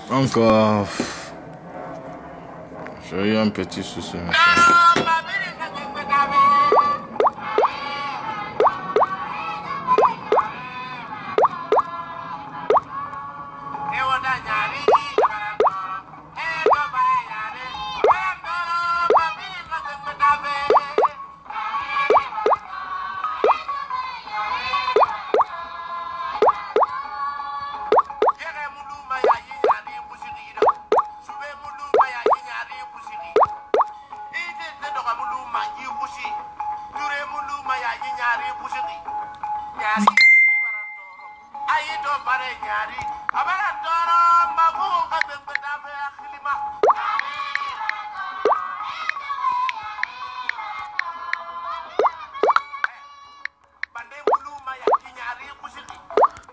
Donc, j'ai eu un petit souci.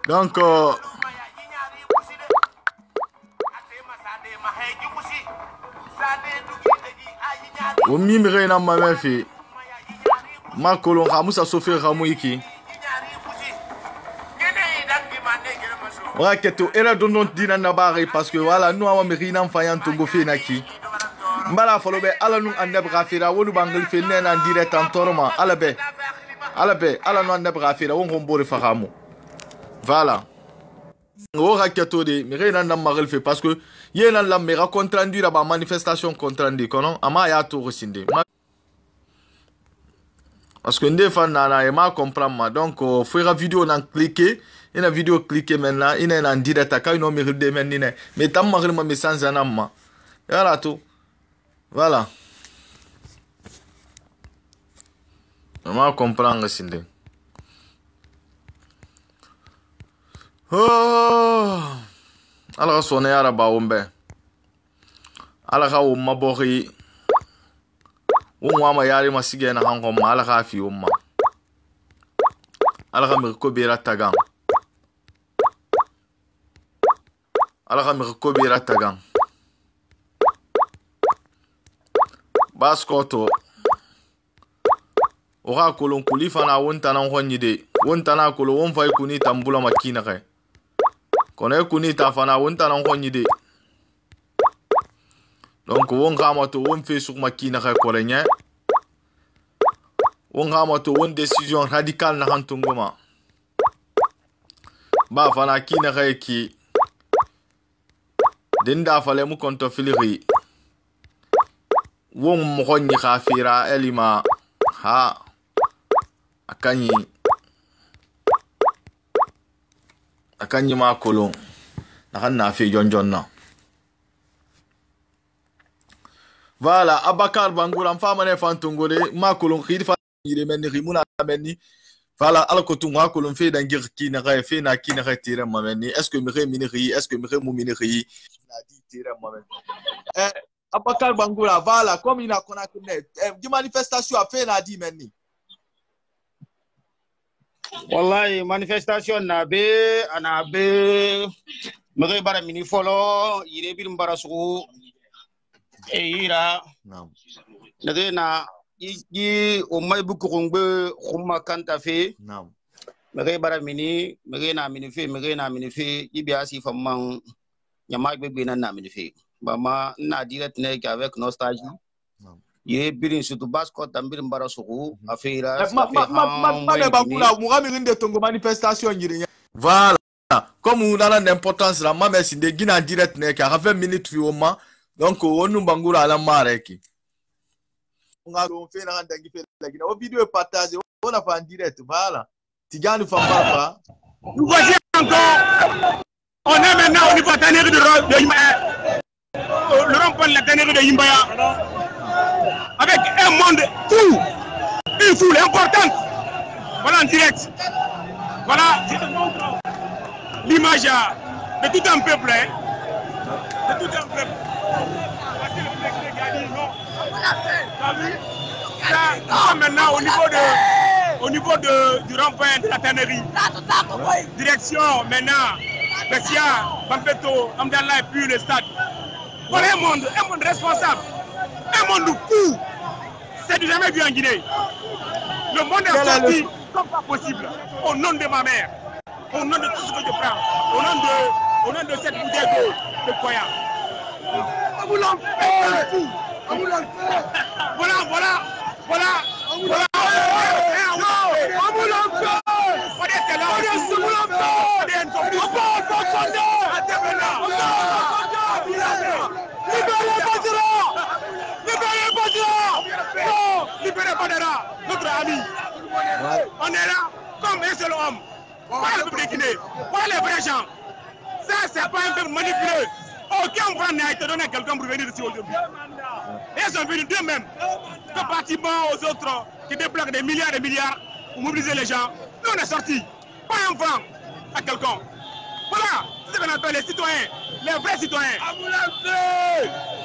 Donc, au mimre na ma fait ma kolon Ramoussa Sofé Ramoiki. Ouais, que tu era don dina na bare parce que voilà nous avons mirina fayan tongo fe naki. Mbala folobe ala nu andab rafira wonu bangal fe nena en direct en torma alabe ala nu andab rafira won gombore faramu. Voilà. On raketo de mirina na magal fe parce que yena la mera compte rendu la manifestation compte rendu kono ama ya to resinde. Parce que ndé fan na ma comprendre donc faire vidéo nan cliquer une vidéo cliquer maintenant il est en direct à quand on mérite de maintenant mais tam ma message en voilà tout voilà ma comprendre sinde oh alors sonner à la baombe alors on m'a boré on yari masige na hango mala kafi umma alaka mirko bira tagan baskoto ora kolon kulifa na wonta na honyide wonta na kolo won fay kuni tambula makina kay kono kuni ta fana wonta na honyide donc won gamato won fe sur makina kay kolenya on gamato won décision radicale na hantungoma ba fana kina kay ki denda fale mu konto filiri won mo honni khafira elima ha akanyi ma kolon na kanna fe jonjonna. Voilà, Abakar Bangoura fama ne fantongole ma kolon khidi fa yire men rimuna menni voilà alko tu ma kolon fe dangir ki na ga fe na ki na ga tire ma menni est-ce que mire miniri est-ce que mire muminiri na di tire ma menni Abakar Bangoura voilà comme il a connaît di manifestation a fait na di menni wallahi manifestation na be ana be mire bara mini folo yire bir mbarasu ira nade na yi o may bu ko ngbe khuma kanta fe mire bara mini mire fe ibi asi famman nyama gbe na mini fe mama na direct ne avec nostalgie ye birin surtout basko tambir mbarasu afira ma bakula mugami ngende tongo manifestation ngiri voilà comme on a l'importance la ma merci de gina direct ne ka 20 minutes fi oma donc on bangura ala mareki on a fait na ndangi fait la gina o vidéo partager on a fait en direct voilà tigani famba nous voici encore on est maintenant au niveau tannerie de Yimbaya le rond-point de la tannerie de Yimbaya avec un monde fou une foule importante voilà en direct voilà je te montre l'image de tout un peuple de tout un peuple. Là, maintenant au niveau du rond-point de la tannerie. Direction maintenant Bessia, Bambeto, Amdallah et puis le stade. Voilà un monde responsable, un monde fou. C'est du jamais vu en Guinée. Le monde est sorti comme pas possible. Au nom de ma mère, au nom de tout ce que je prends, au nom de au nom de cette bouteille de Koya. Voilà. Libérez Badara, notre ami. On est là comme un seul homme. Voilà le peuple de Guinée. Voilà les vrais gens. Ça, c'est pas un peuple manipulé. Aucun vent n'a été donné à quelqu'un pour venir ici aujourd'hui. Et ils sont venus d'eux-mêmes. Comparativement aux autres qui débloquent des milliards et des milliards pour mobiliser les gens. Nous, on est sortis. Pas un vent à quelqu'un. Voilà ce qu'on appelle les citoyens. Les vrais citoyens.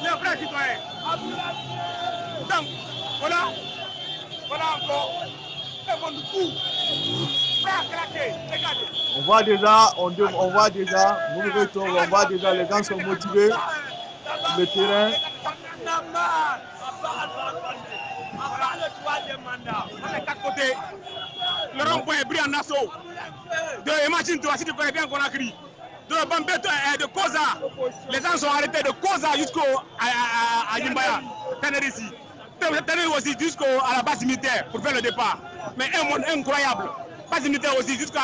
Les vrais citoyens. Donc, voilà encore un monde fou. On voit déjà, on voit déjà les gens sont motivés sur le terrain. On est quatre côtés. Le rond-point est pris en assaut. Imagine-toi, si tu connais bien Conakry, de Bambeto et de Koza. Les gens sont arrêtés de Koza jusqu'à Yimbaya, Tenerife. Tenerife aussi jusqu'à la base militaire pour faire le départ. Mais un monde incroyable. Base militaire aussi jusqu'à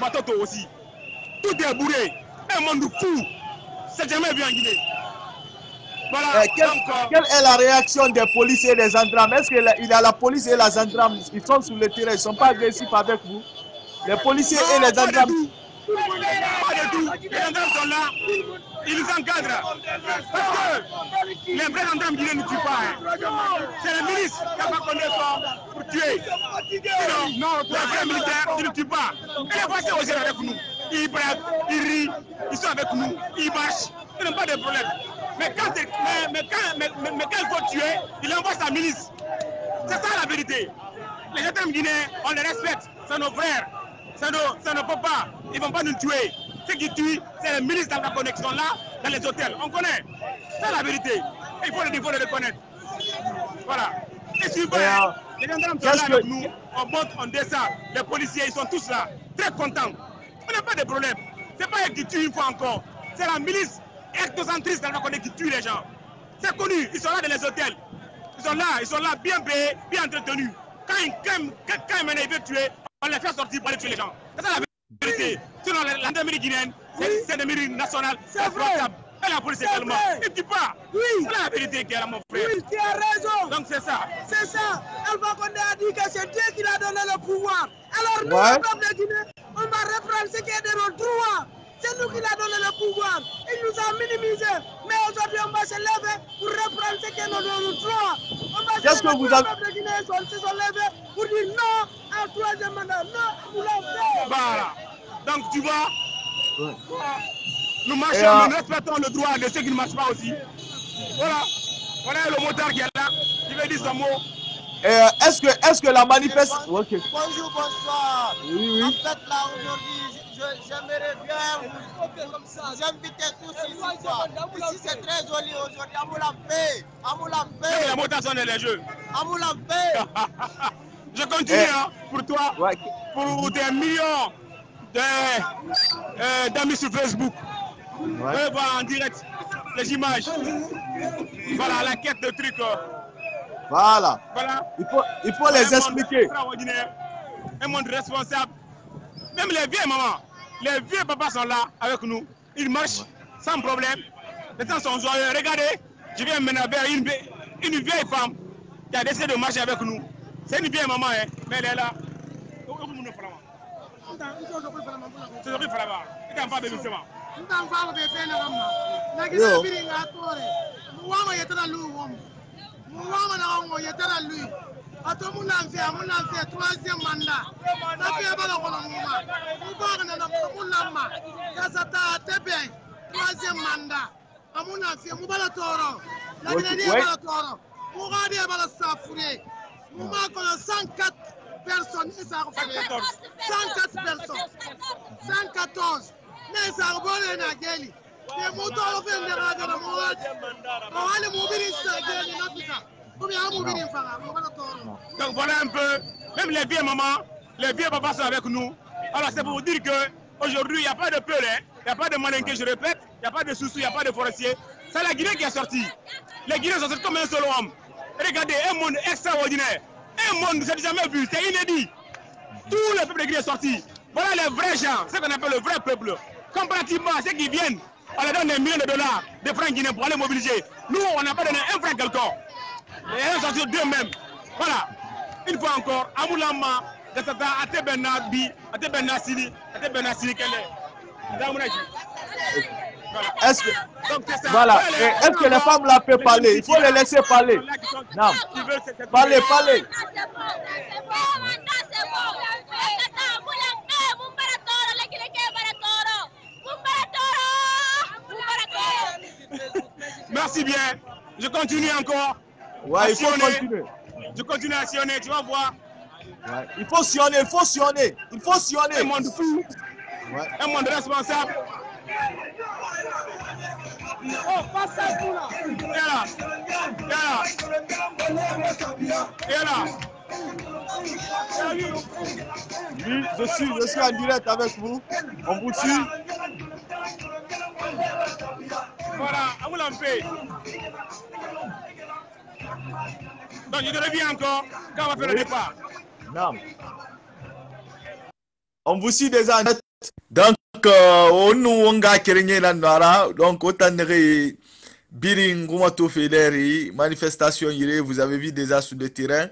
Batoto aussi. Tout est bourré. Un monde fou. C'est jamais vu en Guinée. Voilà. Quelle est la réaction des policiers et des gendarmes? Est-ce qu'il y a la police et les gendarmes? Ils sont sur le terrain, ils ne sont pas agressifs avec vous? Les policiers et les gendarmes? Pas de tout. Les gendarmes sont là, ils nous encadrent. Parce que les vrais gendarmes guinéens ne tuent pas. C'est la milice qui a pas connaissance pour tuer. Sinon, non, les vrais militaires, ils ne tuent pas. Et les voitures aussi avec nous. Ils braquent, ils rient, ils sont avec nous, ils marchent, ils n'ont pas de problème. Mais quand il faut tuer, il envoie sa milice. C'est ça la vérité. Les gendarmes guinéens, on les respecte, c'est nos frères. C'est nos papas, ils ne vont pas nous tuer. Ceux qui tuent, c'est les milices dans la connexion là, dans les hôtels. On connaît. C'est la vérité. Il faut le reconnaître. Voilà. Et suivant, les gendarmes sont là avec nous, on monte, on descend. Les policiers, ils sont tous là, très contents. On n'a pas de problème. Ce n'est pas eux qui tuent une fois encore. C'est la milice ethnocentriste dans la connexion qui tue les gens. C'est connu, ils sont là dans les hôtels. Ils sont là bien payés, bien entretenus. Quand ils veulent tuer, on les fait sortir pour aller tuer les gens. C'est ça la vérité. Sinon, la gendarmerie guinéenne, c'est une gendarmerie nationale, c'est responsable. Et la police également. Il ne tue pas. C'est la vérité qui est là, mon frère. Oui, tu as raison. Donc c'est ça. C'est ça. Alpha Condé a dit que c'est Dieu qui l'a donné le pouvoir. Alors nous, le peuple de Guinée, on va reprendre ce qui est de nos droits. C'est nous qui l'a donné le pouvoir. Il nous a minimisés. Mais aujourd'hui, on va se lever pour reprendre ce qui est de nos droits. On va se lever. Le peuple de Guinée se sont levés pour dire non à un troisième mandat. Non, vous l'avez. Voilà. Donc tu vois, nous marchons, nous respectons le droit de ceux qui ne marchent pas aussi. Voilà. Voilà le motard qui est là, qui veut dire son mot. Est-ce que la manifestation... Bonjour, bonsoir. Oui. En fait, là, aujourd'hui, j'aimerais bien vous inviter tous ici. Ici, c'est très joli aujourd'hui. Amoulampe. Les motards sont dans les jeux. Amoulampe. Je continue pour toi, pour des millions d'amis sur Facebook. Eux voient en direct les images. Voilà, la quête de trucs. Voilà. Il faut les expliquer. Un monde responsable. Même les vieux mamans, les vieux papas sont là avec nous. Ils marchent sans problème. Les gens sont joyeux. Regardez, je viens maintenant vers une vieille femme qui a décidé de marcher avec nous. C'est une vieille maman, mais elle est là. Troisième mandat. Troisième mandat. Nous manquons 104 personnes. 104 personnes. 114. Mais ça va aller. Donc voilà un peu, même les vieux mamans, les vieux papas sont avec nous. Alors c'est pour vous dire qu'aujourd'hui il n'y a pas de peur, il n'y a pas de malinqué, je répète, il n'y a pas de sous-sous, il n'y a pas de forestier. C'est la Guinée qui est sortie. Les Guinéens sont sortis comme un seul homme. Regardez, un monde extraordinaire. Un monde, c'est jamais vu, c'est inédit. Tout le peuple de Guinée est sorti. Voilà les vrais gens, ce qu'on appelle le vrai peuple. Comparativement à ceux qui viennent, on leur donne des millions de dollars, de francs guinéens pour aller mobiliser. Nous, on n'a pas donné un franc quelqu'un. Les gens sont sortis d'eux-mêmes. Voilà. Une fois encore, Amoulama, Atebena Bi, Atebena Sili, Atebena Sili Kele. Est-ce que, voilà. Est-ce que les femmes là peuvent parler? Il faut les laisser parler. Non. Parlez, parlez. Merci bien. Je continue encore. Ouais, il faut continuer. Je continue à sillonner, tu vas voir. Ouais. Il faut sillonner, il faut sillonner. Il faut sillonner. Un monde fou. Ouais. Un monde responsable. Oh, passe ça pour là. Et là. Oui, je suis en direct avec vous. On vous suit. Voilà, à vous l'enfer. Donc, je te reviens encore quand on va faire le départ. Non. On vous suit déjà. Donc, on a créé la nara. Donc, autant de Biringoumato Fédéri, manifestation, vous avez vu déjà sur le terrain.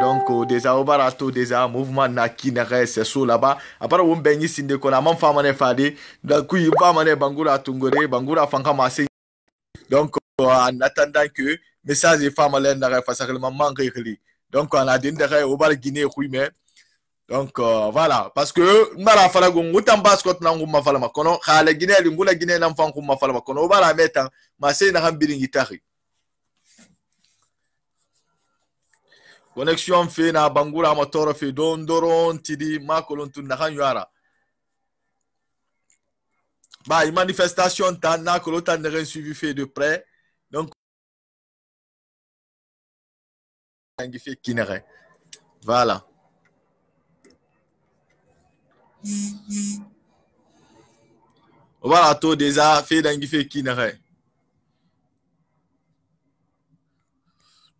Donc déjà au barato déjà mouvement na kinere c'est so là-bas après on benyi sinde ko na man fama ne fade da ku yi fama ne bangura tungore bangura fanka masse donc en attendant que message fama len na facilement manquer kli donc on a dit derrière au bar Guinée mais donc voilà parce que mara fala go ngutam basket na nguma fala makono xala Guinée ngula Guinée na fanku ma fala makono au bara metan masse na hambiri ngitari. Connexion fait na bangura motor fait dondoron tidi makolon tun na kanyara ba manifestation tan na kolotan ne suivi fait de près donc ngi fait kinere voilà voilà tout déjà fait ngi fait kinere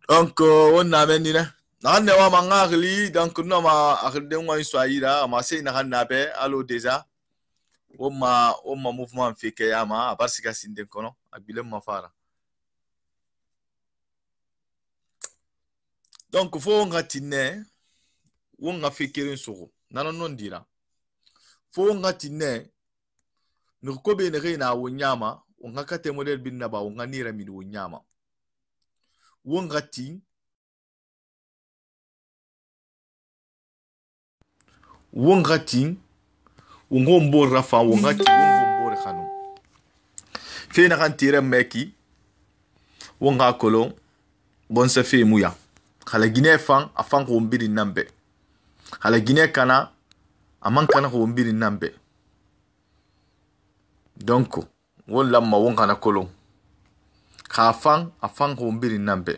donc on a mené nan ne wa mangagli donc no ma akde ngwa soira ma se na hanabe allo déjà o ma mouvement fait que yama a parce que sinde kono abile ma fara donc fo ngatine wonga fekerin soko nanon non dira fo ngatine no ko be ne reina wonyama wonga kate model bin na ba wonga nira mi wonyama wongati wongombo rafa wongati wongombo khanu fena kan tire meki wonga kolon bon se fe muya khala Guinée fan afan ko mbiri nambe khala Guinée kana aman kana ko mbiri nambe donc won lamma wonga na kolon afan ko mbiri nambe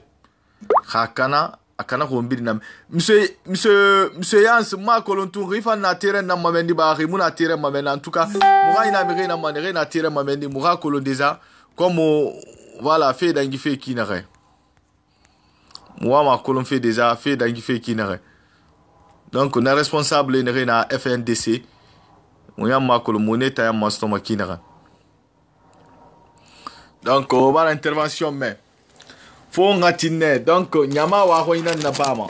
kana akana ko mbiri nam monsieur Yans ma kolon tu rifa na terrain na mamendi ba ri muna terrain mamen en tout cas moura ina mire na manere na terrain mamendi moura kolon déjà comme voilà fait dangi fait kinare moi ma kolon fait déjà fait dangi fait kinare donc on est responsable na FNDC on ya ma kolon moneta ya ma stoma kinare donc on va l'intervention mais fo ngatine donc nyama wa ho ina na bama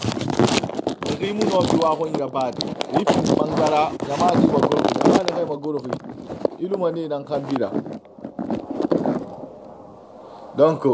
rimu no bi wa ho ina badi rifu mangara nyama di bagoro nyama ne bagoro ilu mani nan kambira donc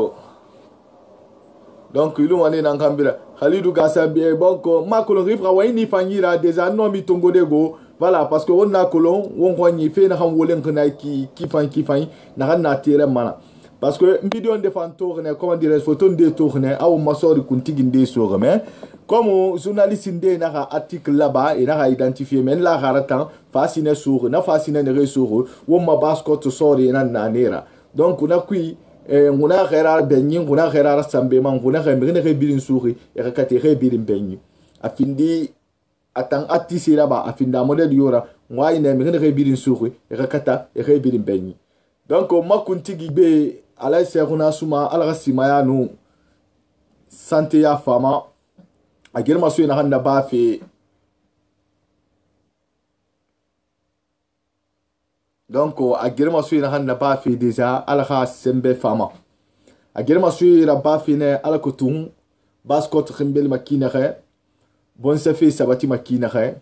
ilu mani nan kambira Khalidou Gassabi donc makolo rifra wa ini fanyira déjà no mi tongo dego voilà parce que on a kolon on ko ni fe na xam wolen kana ki fan na na tire mana parce que vidéo de fantourne comment dire photo de tourner au masori kuntigi de sur mais comme journaliste inde na article là-bas et na identifier men la haratan fascine sur na fascine ne resuru wo ma bascot sori na nera donc on a qui on a gérard benyi on a gérard sambe man on a remene rebilin suri et rakate rebilin benyi afindi atang atisi raba afinda model yora ngwa ine mi ngene birin suku e kata e birin benyi donc makuntigi be ala sekuna suma ala simaya nu santé ya fama a girma su ina handa ba fe donc a girma su ina handa ba fe déjà ala ha sembe fama a girma su ira ba fe ne ala kutum baskot khimbel makina khe bon se fe sabati makina khe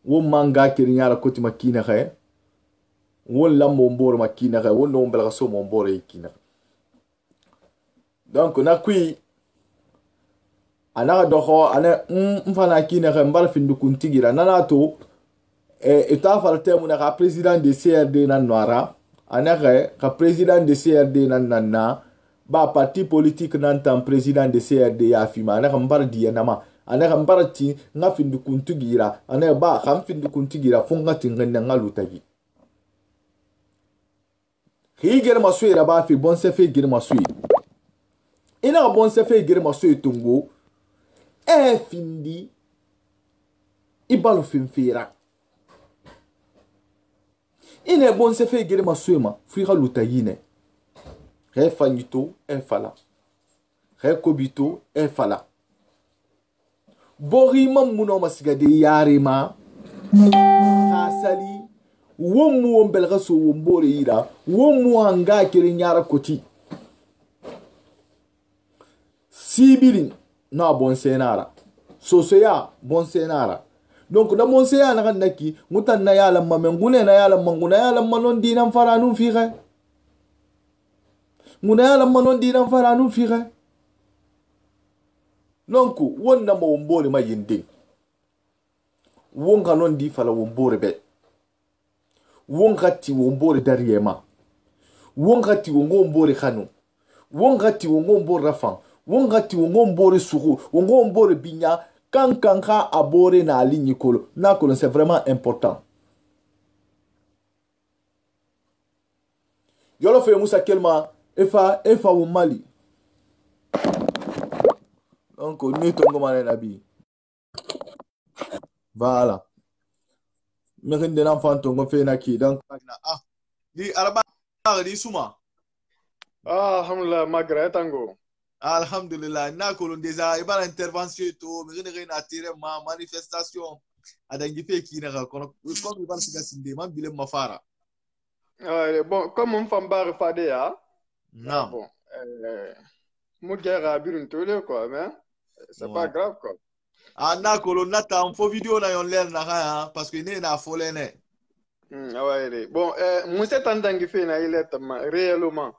wo manga kirinyara koti makina khe wo lambo mbor makina khe wo no mbela so mbor ikina donc na kui ana doho ana mfana kina khe mbal findu kuntigira nana to eta falte mu na président de CRD nan noara ana ka président de CRD nan nanna ba parti politique nan tan président de CRD ya fima ana mbar diya nama ana mbar ti nga findu kuntigira ana ba kham findu kuntigira funga tinga ngalutagi higer maswera ba fi bon se fe gir maswi ina bon se fe gir maswi tungo findi ibalu finfira ina bon se fe gir maswi ma fi halutagine fanyito fala kobito fala borima muno masigade yarima khasali womu wombelga so wombore ira womu anga kiri nyara koti sibili na bon senara sosoya bon senara donc na bon senara na naki mutan na yala mamengune na yala manguna yala manon dinam faranu fixe nguna yala manon dinam faranu fixe donc wonna mo wombore ma yinde wonga non di fala wombore be wongati wombore dariema wongati wombore khanu wongati wombore rafan wongati wombore suku wombore binya kankanka abore na ligne kolo na kolo c'est vraiment important yolo fe musa kelma efa wo mali donc ni tongo mane nabi voilà mekin de l'enfant tongo fe na ki donc di araba di suma alhamdulillah magra tango alhamdulillah na ko déjà ibara intervention to mekin na tire ma manifestation adangi fe ki na ko ibara siga sinde man bile mafara bon comme on femme bar fade ya non bon mo guerre birun tole quoi mais c'est pas grave quoi na ko nata en faux vidéo na yon ler na parce que ne na folé ne bon monsieur tandangi fe na il est réellement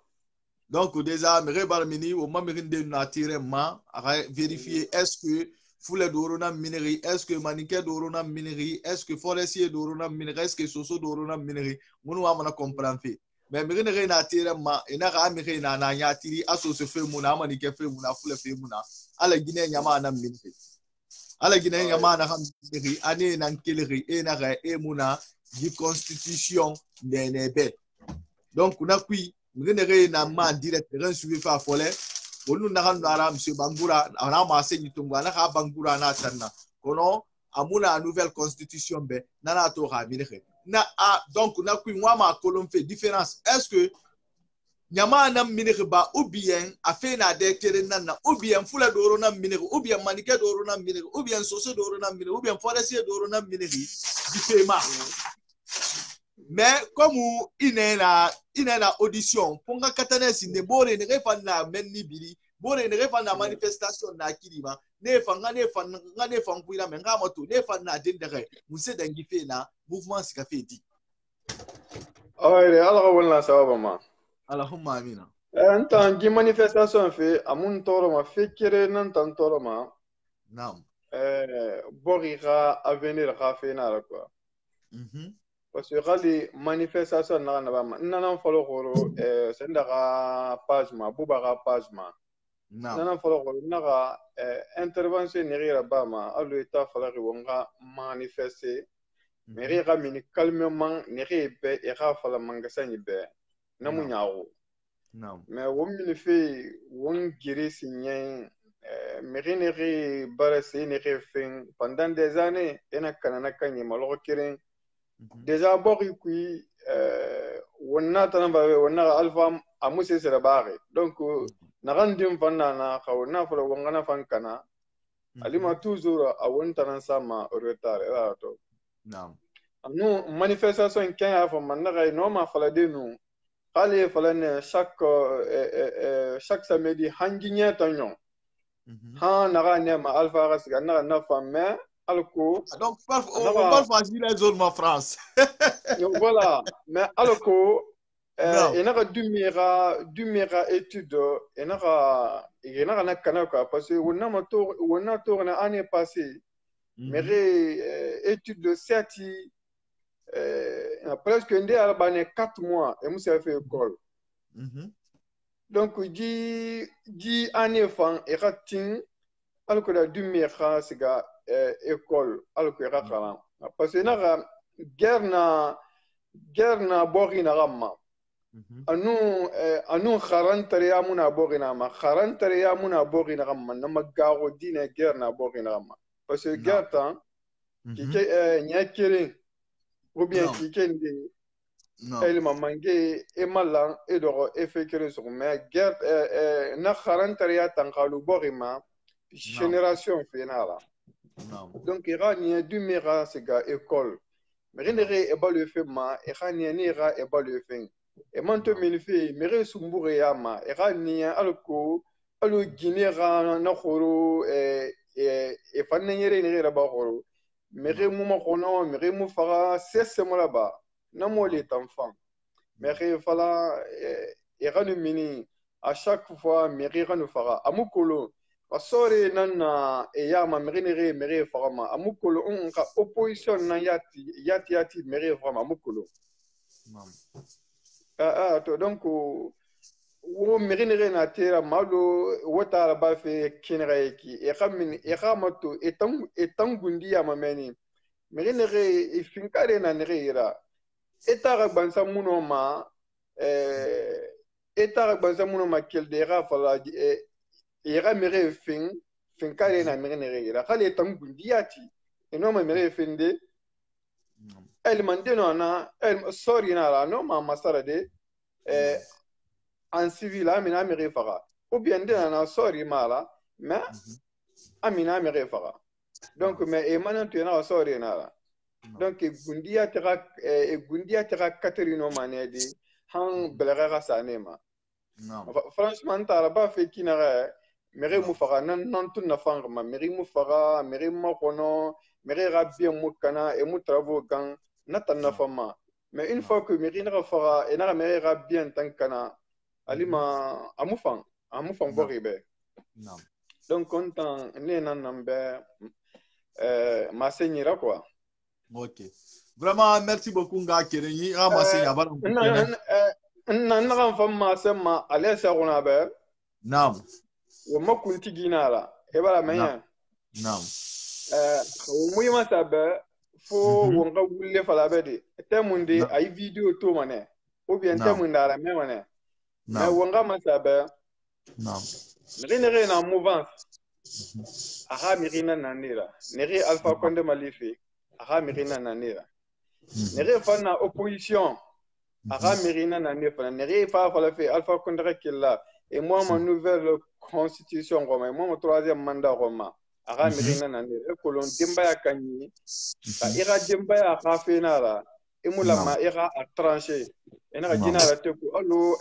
donc déjà me rebar mini au mamirinde na tire ma vérifier est-ce que foule d'orona minerie est-ce que manique d'orona minerie est-ce que forestier d'orona minerie est-ce que soso d'orona minerie monu wa mana comprendre fait mais me ne na tire ma ina ga mi na na nya tiri aso se fe mu na manique fe mu na foule fe mu na ala gine nyama na minerie ala gine nyama na minerie ane na nkeleri na ga muna di constitution de nebe donc na kui mgenere na ma direct ren suivi fa fole wonu na kan ara monsieur bangura na ma senyi tunga na ka bangura na tanna kono amuna nouvelle constitution be na to ha minere na donc na kui moi ma kolon fait différence est-ce que nyama na minere ba ou bien afe na de tere na ou bien fula doro na minere ou bien manike doro na minere ou bien soso doro na minere ou bien forestier doro na minere différemment. Mais comme inena audition ponga katane sinde bore ne refa na menni biri bore ne refa na manifestation na kilima ne fa ngkuira menga moto ne fa na dendere muse dangi fe na mouvement sika fe di ala wala sababa ma allahumma amina en gi manifestation fe amun toro ma fekere nan tan toro ma naam borira avenir ka fe na quoi parce que les manifestations na na falo goro senda page ma buba page ma na falo goro na intervention ni rira ba ma alu eta fala wonga manifester mais rira mini calmement ni ribe e ra fala mangasa ni be na munyawo mais won mini fe won giri sinyen Mérineri Barassi Nerefin pendant des années, et na Kanaka ni Malorokirin. Déjà, Borikui, on a Alpha Amuse Serabare. Donc, Narandim Fanana, Kauna for Wangana Fankana, Alima toujours a one Tanansama retard. Nous, manifestation in Kenya for Manara, Noma Faladenu, Allez, Falane, chaque samedi, Hanginia Tanyon. Han nara nema Alpha Rasiga nara na femme alco. Donc on va facile les autres en France. Voilà, mais alco et nara du mira étude et nara na kanaka parce que on a tourné année passée. Mais étude de certi presque ndé albane 4 mois et monsieur fait école. Donc, dit année fan et ratin, alors que la dumera c'est école, alors que rakaran. Parce que na guerre na borina ramma. Anu kharantariya muna borina ma. Kharantariya muna borina ramma. Na magaro dine guerre na borina ramma. Parce que guerre tan, qui nyakiri ou bien qui kende. Elle m'a mangé et malan et d'or effet que sur mais guerre na kharantaria tankalu borima génération finale. Donc il y a du mira c'est gars école mais rien est pas le fait ma et rien n'est pas le fait et maintenant il fait mais sumbure yama et rien alco allo guinera na khoro et fannyere ne ra ba khoro mais mu kono mais mu fara c'est moi là-bas. Non, les enfants. Mais il fallait mini à chaque fois, mais nous fera. Amukolo, sorry nana et yama merinere mere farama. Amukolo on a opposition na yati mere farama amukolo. Donc wo merinere na tera malo wota la ba fe kinere ki e khamato etangundi ya mameni. Merinere ifinkare na nerera. Etara bansa muno ma keldera fala era mere fin kare na mere nere kale tangundiati enoma mere finde el mandeno na el sorry na la no ma masara de en civil amina mere fara ou bien de na sorry mala mais amina mere fara donc mais emanan tu na sorry na la. Donc, Gundia tera Catherine Manedi, Han Belera Sanema. Franchement, Taraba fait qui n'a Meri Moufara, non tout n'a pas Meri Moufara, Meri Mokono, Meri Rabbi Moukana et Moutravo Gang, Natana Fama. Mais une fois que Meri Rafara et Nara Meri Rabbi en Tankana, Alima Amoufang Boribe. Donc, content, Néna Nambe, ma seigneur quoi. Ok. Vraiment, merci beaucoup, Nga Kéréni. Nan fam ma sema ale sa rona be. Naam. Wo makunti ginala. E bala menya. Naam. Wo muyima sa be fo wonga wulle fala be de. Temundi ay video to mane. Ou bien temunda la me mane. Mais wonga ma sa be. Naam. Nere na mouvance. Aha mirina nanira. Nere Alpha Condé Malifi. Aha mirina nanira. Nere fana opposition. Aha mirina nanira. Nere fa fala fait Alpha Condé Killa. Et moi ma nouvelle constitution Roma. Moi mon troisième mandat Roma. Aha mirina nanira. E kolon Dembaya Kanyi. Ta ira Dembaya Rafenara. Et moulama ira a tranché. Et na dina la teku. Allo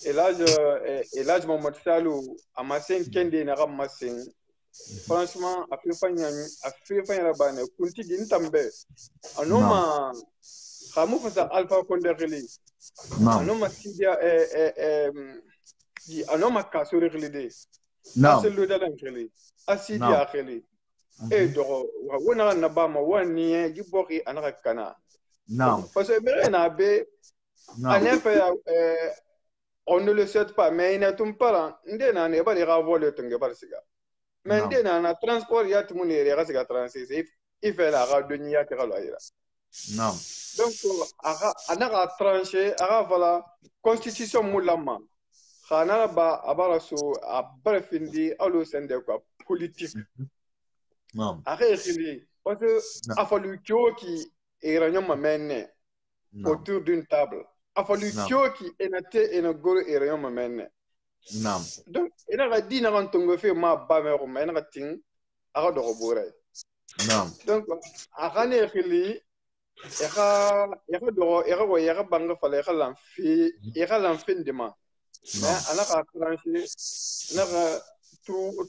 Elage Mohamed Salou amasen kende na ramasen. Franchement, a fait la banne. Kunti Gintambe. Anoma Ramou Fasa Alpha Condé Reli. Anoma Sidia Anoma Kasuri Relide. Aselu Dalan Reli. Asidia Reli. Et Doro, Wana Nabama, Wanie, Gibori, Anakana. Parce que Berenabe, on ne le souhaite pas, mais il n'est pas là. Il pas les ravois le temps de Siga. Mais il y a un transport, il y a tout le monde qui est transit. Il fait la radio de Nia Teraloïra. Donc, on a tranché, voilà, constitution Moulama. khana ba abara so abara findi alo sende quoi politique akhe khili parce que a fallu qui iranian mamene autour d'une table a fallu qui enate enagoro iranian mamene donc ina ga dina kan tongo fe ma ba me ko ina ga ting aga do ko bore donc akane khili eka do eka ko eka banga fala eka lanfi dema ana ka trancher na ka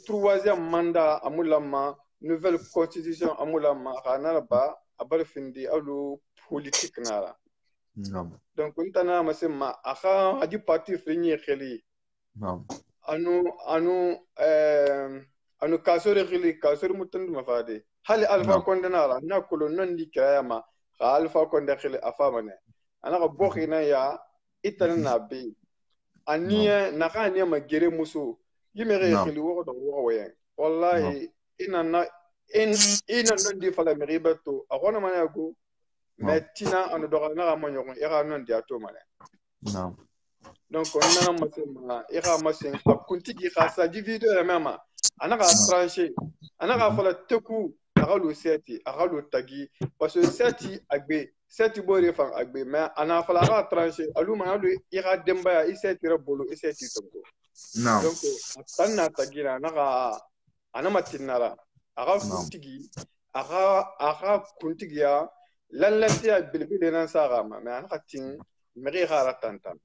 troisième mandat amulama nouvelle constitution amulama kana ba abar findi alu politique nara donc untana masema aka adi parti fini khili anu kasore khili kasore mutandu mafade hali alfa kondenara na kolonon di kayama alfa konde khili afamane ana ka bokhina ya itan nabi aniya nakaniya magere muso yimere khili wo do wo we wallahi ina non di fala meribato akona manya go metina anu do na ma nyogon era non di ato mane donc on a masema era masen akuntigi khasa di video mama ana ka trancher ana ka fala teku akalu seti akalu tagi parce que seti bore fan agbe mais ana fala ka trancher aluma alu ira demba ya iseti rebolo iseti tongo donc tanna tagira naka ana matinara aka kuntigi ya lalati ya bilbil nan sagama mais ana katin meri khara tantam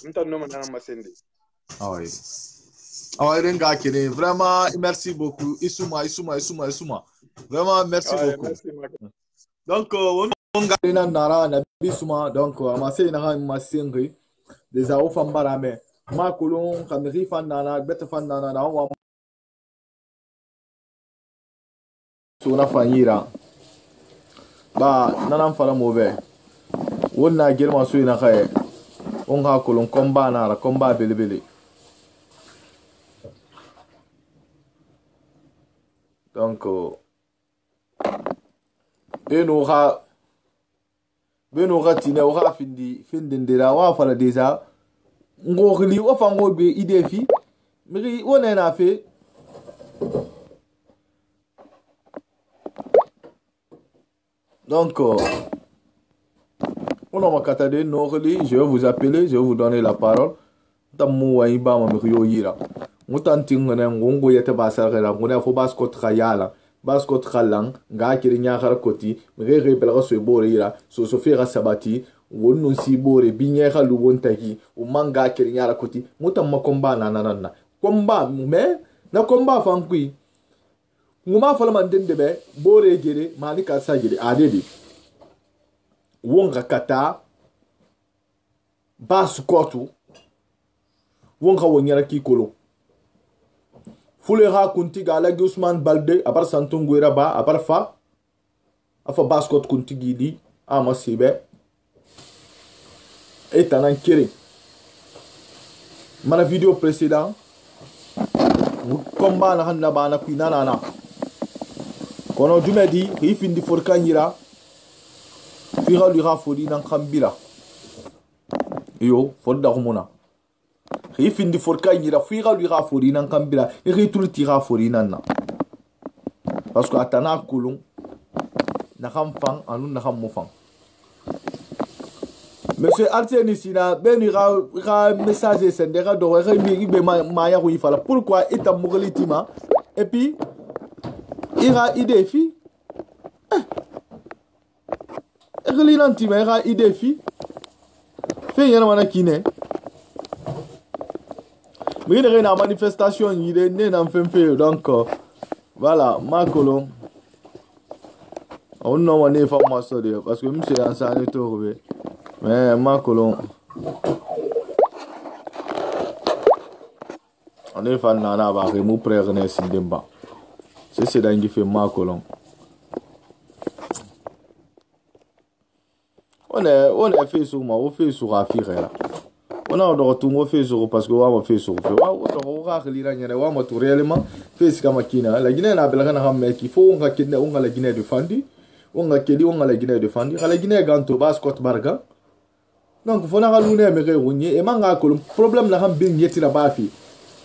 nta no mana masende oui. Vraiment, merci beaucoup. Issouma. Vraiment, merci beaucoup. Merci, donc, on a nara na bisuma donc amase na masengi des ao fambara me ma kolon kameri fandana beta fandana na wa sona fanyira ba nanam fara move wonna gelma so ina khaye on ha kolon komba na ra komba belebele. Donc, beno tine oha findindira wa fala deja ngokli wa fango be idefi miri wona na fe donc on a makata de nokli, je vais vous appeler, je vais vous donner la parole tamu wa iba ma miri yira mutantingana ngongo yete basara ngona fo basko trayala basko tralang nga kirinya khar koti mege bela so borira so fera sabati wonno si bore binya khalu wontaki o manga kirinya ra koti mutam makomba na komba me na komba fankui nguma fala man dendebe bore gere malika sagire adede wonga kata baskotu wonga wonyara kikolo Fulera kuntiga ala Ousmane Balde abar Santunguera ba abar fa afa baskot kuntigi di ama sibe etanan kiri mana video précédent combat na hanna bana kuinana na kono jumedi ifindi forkanyira fira lira fodi nan khambira yo fodda humuna ifindi forka yira figa lira fori nan kambira iritul tira fori nan na parce que atana kulun na khamfang anu na khammufang monsieur Arsène Sina beni ra message sendera do re mi be maya ko ifala pourquoi eta mugalitima et puis ira idée fi relinantima ira idée fi fait yana mana kine mais il y a une manifestation, il est né dans le donc voilà, ma colonne. On n'a pas d'informations parce que monsieur est ensemble trouvé. Mais ma colonne. On est fan nana ba remou prévenir Sindemba. C'est dans qui fait ma colonne. On est fait sur moi, on fait sur Afira. On a d'autres fait sur parce que on fait sur on va relire on va tout réellement fait ce qu'amakina la Guinée na belga na mec il faut on va kidna on la Guinée défendue on a kedi on la Guinée défendue la Guinée ganto bas Scott Barga donc fona ga lune me re gonye e manga ko problem na ham bin yeti na bafi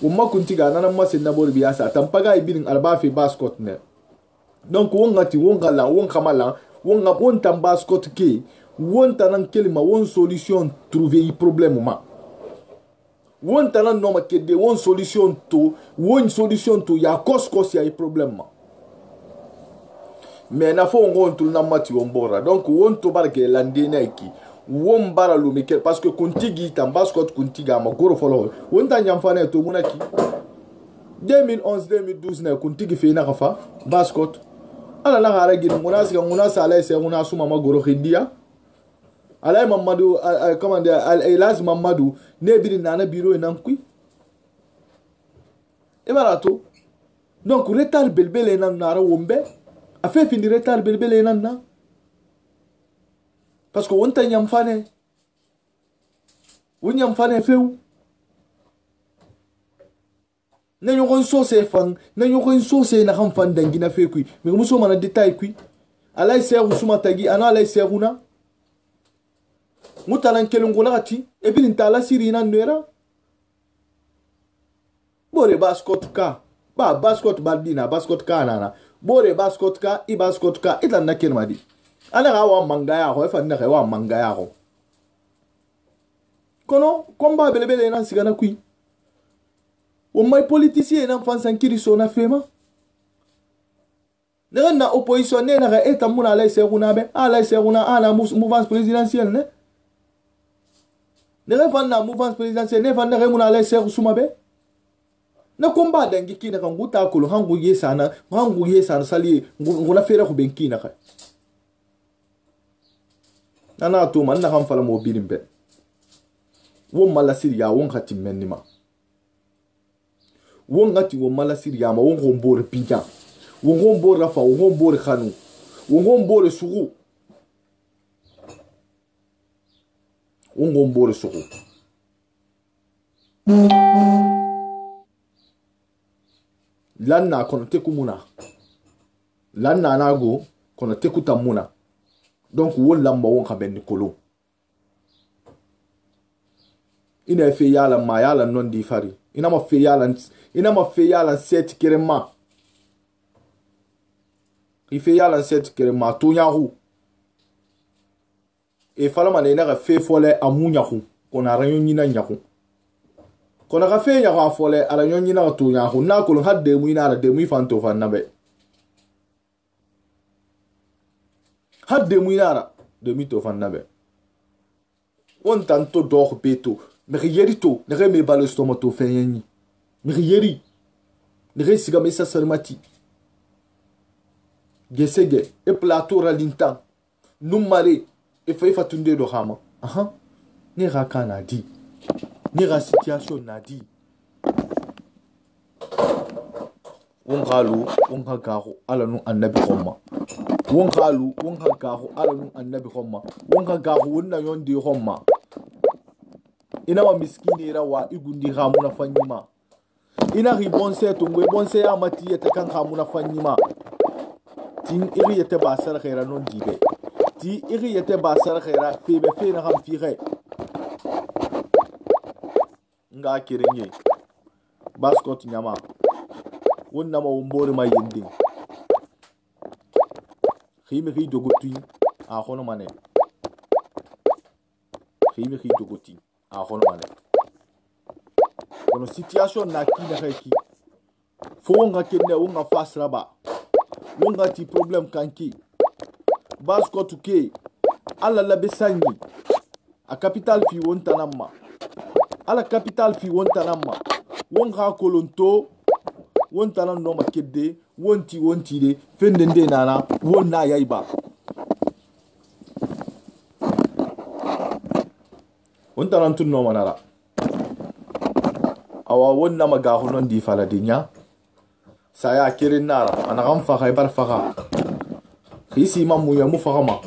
umma kuntiga nana ma sen na bor biasa tampaga ibin albafi baskot ne donc wongati wongala wonkamala wonga wontam baskot ke wonta nan kelima won solution trouver i problème ma wonta nan no ma kede won solution to ya koskos ya i problème ma mais na fo ngon tul na mati wombora donc won to barke landena ki won bara lu me parce que kuntigi tambaskot kuntiga ma goro folo won ta nyam fane to munaki 2011 2012 na kuntigi fe na kafa baskot ala la gara gin munasa ala se nguna suma ma goro hindia ala Mamadou comment dire Elas Mamadou ne biri na biro nan kui e barato donc retard belbele nan nara wombe a fait fini retard belbele nan na parce que on t'a fane on fane feu na yon so se fan na yon so se na kan fan dangina fe kui mais muso mana détail kui ala se usuma tagi ana ala se una mutalan kelungula ati e bin tala sirina nera bore baskot ka ba baskot baldina baskot ka nana bore baskot ka i baskot ka itan na kirmadi ana ga wa mangaya ho fa na ga wa mangaya ho kono komba belebele nan sigana kui o mai politicien nan fansan kiri so na fema na opposition ne na ga eta muna ala seruna be ala seruna ana mouvance présidentielle ne ne fan na mouvance présidentielle ne fan na muna ala ser suma be na komba dangi kina kan guta kulu hangu yesana sali nguna fere ko benki na ka nana to man na kan fala mo birimbe won mala siriya won khati menima won ngati won mala siriya ma won gombore pinja won gombore rafa won gombore khanu won gombore sugu won gombore sugu lanna kono teku muna lanna nago kono teku tamuna donc won lamba won ka ben kolo ina fe yala ma yala non di fari ina ma fe yala set kerema ife yala set kerema to nyahu e fala ma ina ka fe fole amunya hu kona ranyo nyina nyahu kona ka fe nyahu fole ala nyina to nyahu na ko hadde mu ina de mu fanto fan nabe hadde mu ina de mi to fan nabe on tanto dor beto mais yerito ne me balo stomato fenyi mais yeri ne siga me sasalmati gesege e plateau ralintan numare e fay fatunde do hama aha ne rakana di ne ra situation na di on galu on hagaru ala nu annabi khomma on galu on hagaru ala nu annabi khomma on hagaru wonna yondi khomma ina wa miskini rawa igundi hamuna fanyima ina ribonse tungwe bonse amati yete kan hamuna fanyima tin iri yete basar khaira non dibe ti iri yete basar khaira febe fe na ham fire nga kirenye baskot nyama wonna ma wombore ma yending khimi khi dogoti a khono mane khimi khi dogoti a khono mane kono situation na ki na ki fo nga kenne nga fasra ba nga ti problem kanki basko tuke ala la besanyi a capital fi wonta namma ala capital fi wonta namma wonga kolonto wonta nan no makedde wonti de fendende nana wonna yaiba wonta nan tunno manara awa wonna maga honon di fala dinya saya kirin nara ana gam fa khaybar faga khisi mamu ya mufagama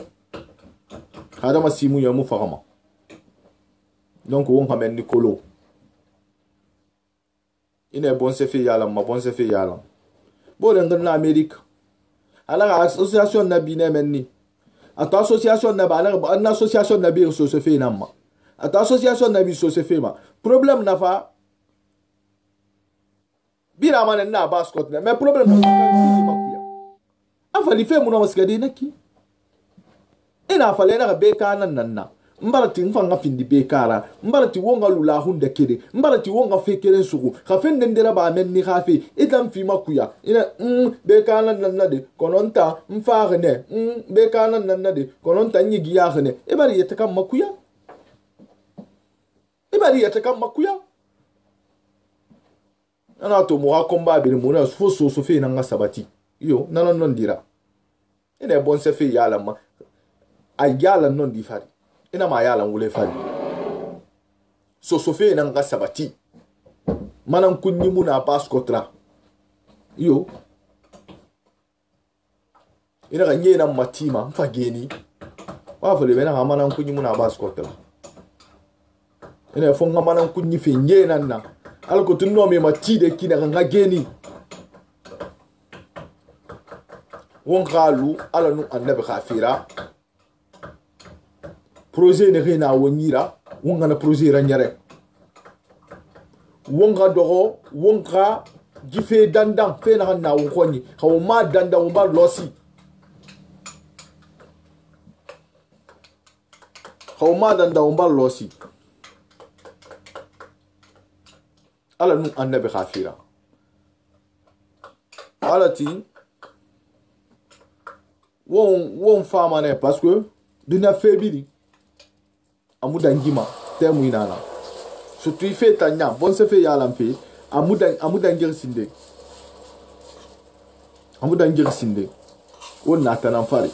hada masimu ya mufagama donc won hamen ni kolo ina bon se fi yala ma bon se fi yala bo den na America ala association na bine menni ata association na ba ala association na bi so se fi namma ata association na bi so se fema problème na fa bira manen na basket na mais problème na makuya afali fe muno maskadi naki ina fale na be kana nanna mbara ti mfanga findi be kara mbara ti wonga lula hunde kede mbara ti wonga fe kere suku ka fe ndendera ba men ni khafi itam fi makuya ina be kana nanna de kononta mfaare ne be kana nanna de kononta nyigi ya khane e bari yete kam makuya ana to mo akomba bi mo na so fe na nga sabati yo nana non dira ina bon se fe yala ma ay yala non di fari ina ma yala wule fari so fe na nga sabati manan kunni muna paskotra yo ina ga nyena matima mfageni wa fole bena ga manan kunni muna paskotra ina fonga manan kunni fe nyena na alko tunno me matide kina ga geni won galu ala nu annabi khafira projet ne rena wonira won ga na projet ranyare won ga dogo won ga gife dandan fe na won koni hawo ma dandan won ba losi hawo ma dandan won ba losi ala nu annabi khafira ala ti won fama ne parce que dina febiri amuda ngima temu inana surtout il fait tanya bon se fait yala mfe amuda ngir sinde wonna tanan fari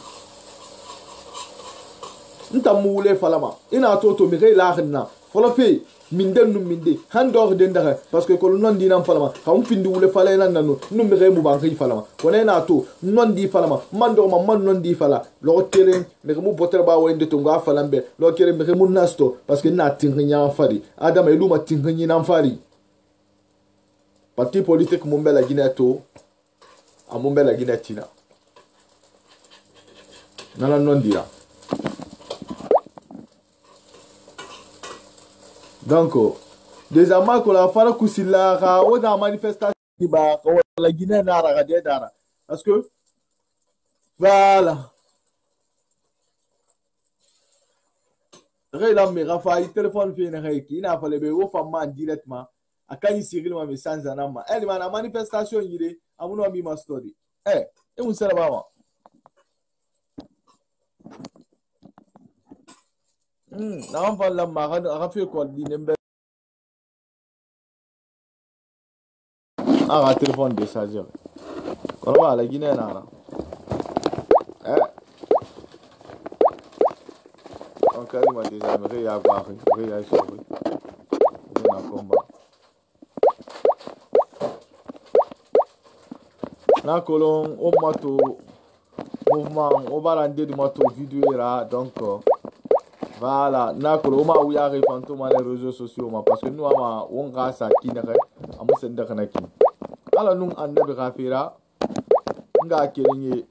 ntamu wule falama ina toto mi gay la khna folo fe minden num minde handor den dara parce que ko non di nam falama xam findi wule fala nan nanu num mi gay mu banki falama wona na to non di falama mando ma man non di fala lo tere me mu botel ba wende to nga falambe lo kere me mu nasto parce que na tingnya fari adam e luma tingnya nam fari parti politique mu mbela gineto amu mbela ginetina nana non dira. Donc, des amas que la fara kusila ka o da manifestation ba ko la Guinée na ra de dara parce que voilà réellement rafa téléphone fi na ki na fale be wo fama directement akani siril ma message na ma elle ma manifestation yire amuno mi ma story e un sera ba na fa la ma ga fi ko di nembe aga téléphone déchargé ko wa la Guinée na on carrément des amis ya ba ya so na combat na kolon o mato mouvement o barande du mato vidéo là donc voilà na kolon ma ou ya refanto ma les réseaux sociaux ma parce que nous ama on grâce à qui na amu senda kana ki ala nun annabi khafira nga kelinye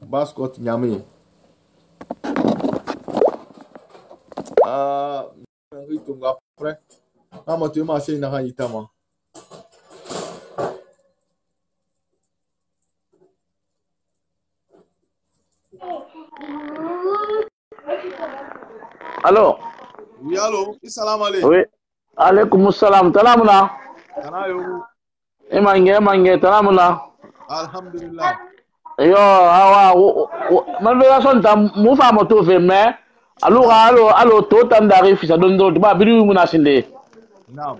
basket nyame rito nga après ama tu ma sey na ha itama Allô? Oui, allô? Assalamu alaikum. Oui. Alaikum assalam. Talamuna. Kanayo. Mange talamuna. Alhamdulillah. Yo, awa manifestation ta mu fa moto fe mais allo to tan dari fi sa don ba biru muna sinde. Naam.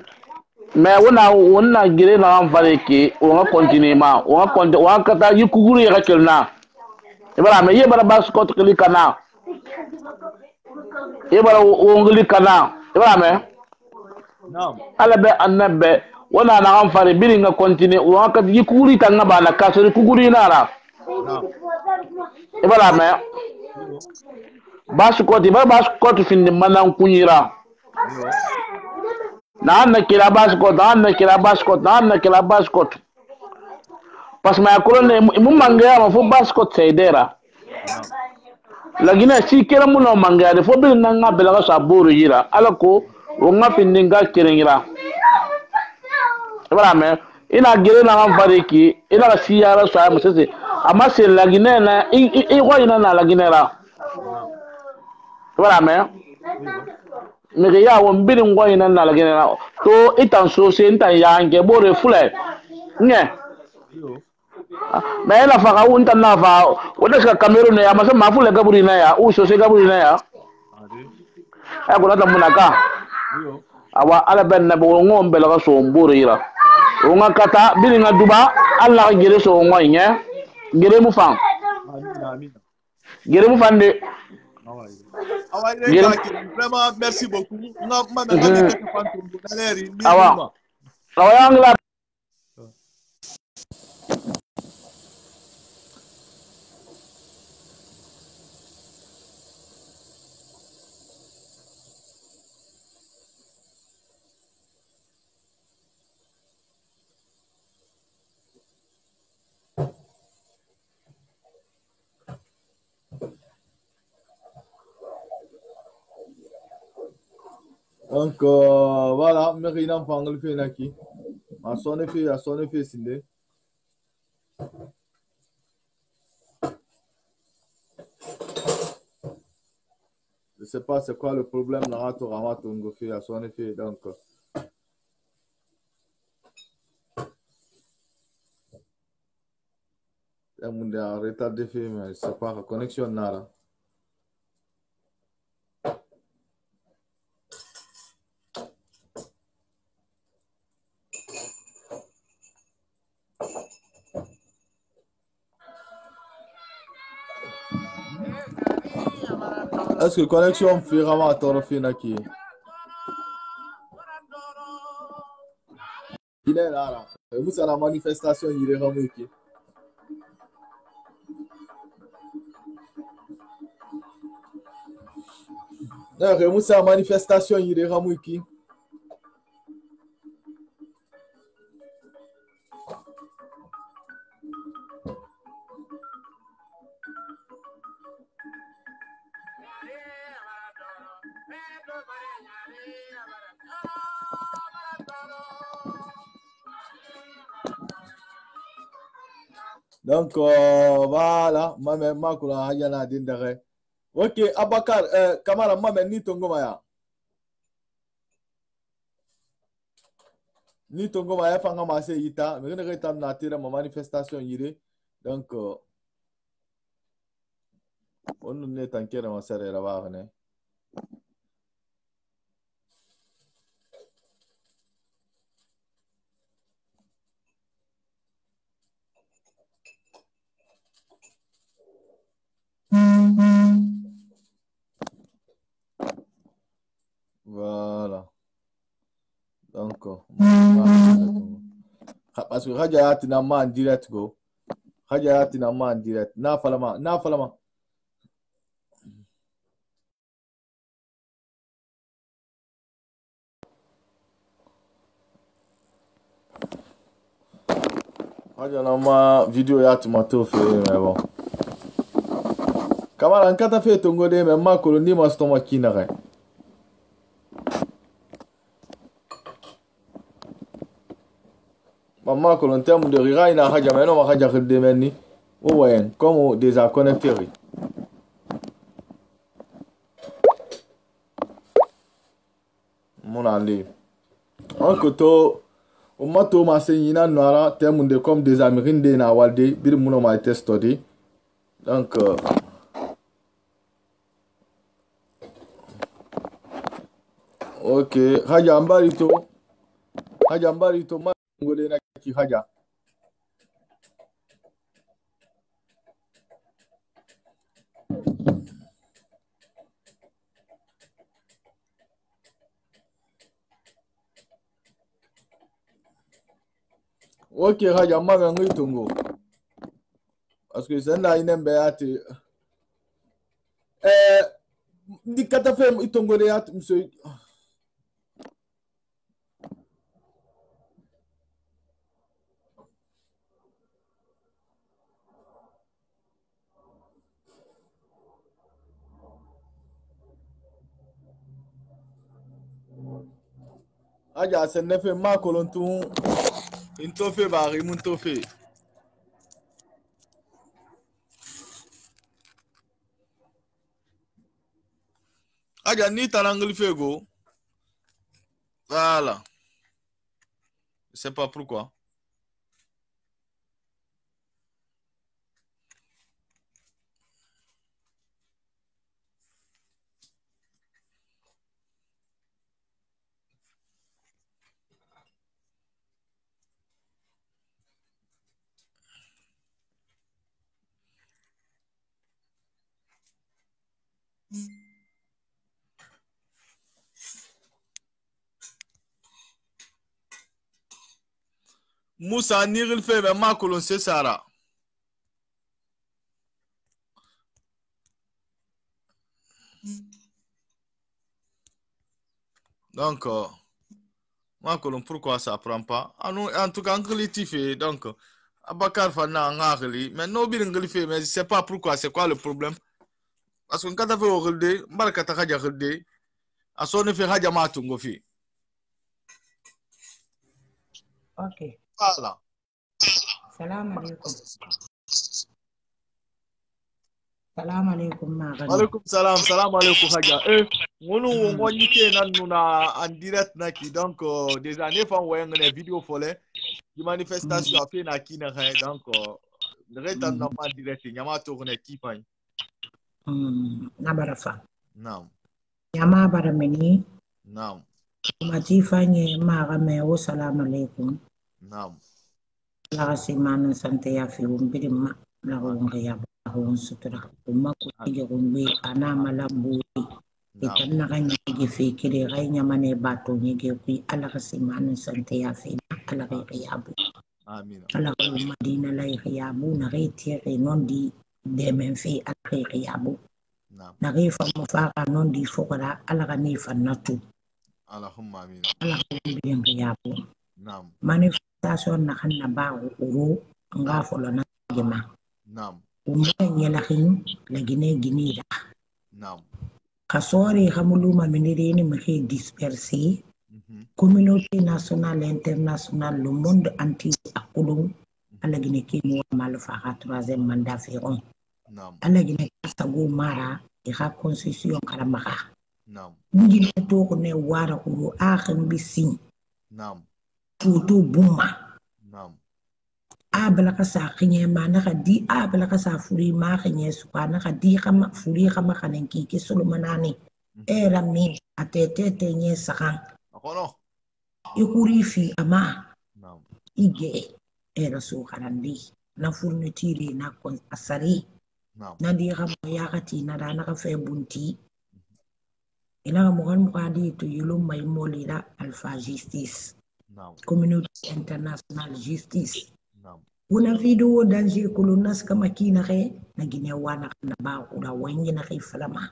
Mais wona gire na am fare ki on va continuer ma on va kata yikuguru ya kelna. Ibara me ye bara bas ko to kana. Ibara wongli kana. Ibara me. Naam. Ala be annabe wana na am fare biri nga continue on ka yikuguri tan ba na kasori kuguri nara. Naam. Ibara me. Baskoti fin manan kunyira na kila baskot pas ma kolone mum mangaya ma fu baskot seidera la Guinée si kera mun no mangade fo bil na nga bela sa buru yira alako o nga pindinga kerengira bara me ina gere na nga variki ina ka siyara so am sese ama se la Guinée na i ko ina na la Guinée ra bara me me ya won birin ko ina na la Guinée ra to itan so se ntan ya nge bore fule nye mais la fa un tan na fa o de ka Cameroun ya ma se ma fule gaburi na ya u so se gaburi na ya e ko ta munaka awa ala ben na bo ngom bela ka so mburi ira o nga kata bini nga duba alla gere so ngoy nye gere mu fan gere mu fan de vraiment merci beaucoup awa awa yang la Donc, voilà, Merina Fangle fait naki. À son effet, Sindé. Je sais pas c'est quoi le problème, Narato Ramato Ngofi, à son effet, donc. Il y a un retard d'effet, mais c'est pas la connexion, Nara. Est-ce que la connexion fait vraiment à Torofina qui il est là. Vous avez la manifestation, il est vraiment qui. Vous avez la manifestation, il est vraiment qui. Donc, voilà, moi-même, je suis ok, Abakar, Kamara, moi-même, ni tongo maya. Ni tongo maya, fanga mase ita, mais je ne retam na tira ma manifestation yire. Donc, on ne t'inquiète pas, ça va, ne. Voilà. Donc, parce que Raja tina man direct go. Raja tina man direct. Na falama. Raja na ma video ya tomato fe mais bon. Kamara nkata fe tongo de mais ma koloni ma stoma kinare. Maman, en termes de rira, il n'a pas jamais non, ma de demeni. Ouais, comme déjà connecté. Mon allé. En koto, au mato ma senyina noara, termes de comme des américains de na walde, bir muno ma testodi. Donc, ok, haja ambarito, ma ngode na ki haja. Ok, haja ma ngui tungo. Parce que c'est là une mbéate. Ndi kata fe itongo de at monsieur. Aja sen ne fe ma kolontu into fe bari mun to fe. Aja ni tarangli fe go. Voilà. Je sais pas pourquoi. Moussa niril fe be ma kolon se sara. Donc ma kolon pourquoi ça prend pas? En tout cas angliti fait donc Abakar Fana ngakli mais no bi ngli fait mais je sais pas pourquoi, c'est quoi le problème? Parce que quand tu fais au relde baraka ta haja relde a sonne fait haja ma tungo fi. OK. Voilà. Salam alaikum. Salam alaikum magani. Alaikum salam alaikum haja. Ngonu ngoni ke nan nuna en direct na ki donc des années fa wa ngene vidéo folé di manifestation a fait na ki na hay donc le retan na pas direct nyama to ne ki pan. Na barafa. Naam. Nyama barameni. Naam. Mati fanye magame o salam alaikum. Naam. La semana sante ya fi umbiri ma la ngaya ba hon sutura kuma ko tige gombe ana malambu itan na kanya tige fe kire ganya mane bato nyege ku ala semana sante ya fi ala yabu amin ala madina la yabu na rete non di de men fi ala yabu na refa mafaka non di fokara ala ni fanatu allahumma amin ala bien yabu naam manifestation na kanna ba uru nga folo na gema naam umenya lakin lagine ginida naam kasori hamuluma minire ni mhe disperser communauté nationale internationale le monde entier akulum alagine kimo malfa 3e mandat firon naam alagine kasago mara ira constitution karamaka naam ngine to ko ne wara uru akhim bisin naam tutu buma naam abla ka sa khinye manaka di abla ka sa furi ma khinye subhana ka di kama furi kama kanen ki ke sulumanani era mi atete tenye sakan akono ikuri fi ama naam ige era so karandi na furnitire na kon asari naam na di kama yakati na da na ka fe bunti ina mo kan mo kadi to yulum may molira alpha justice communauté internationale justice una video danger kulunas kama kina ke na ginewana na ba ura wengi na kay falama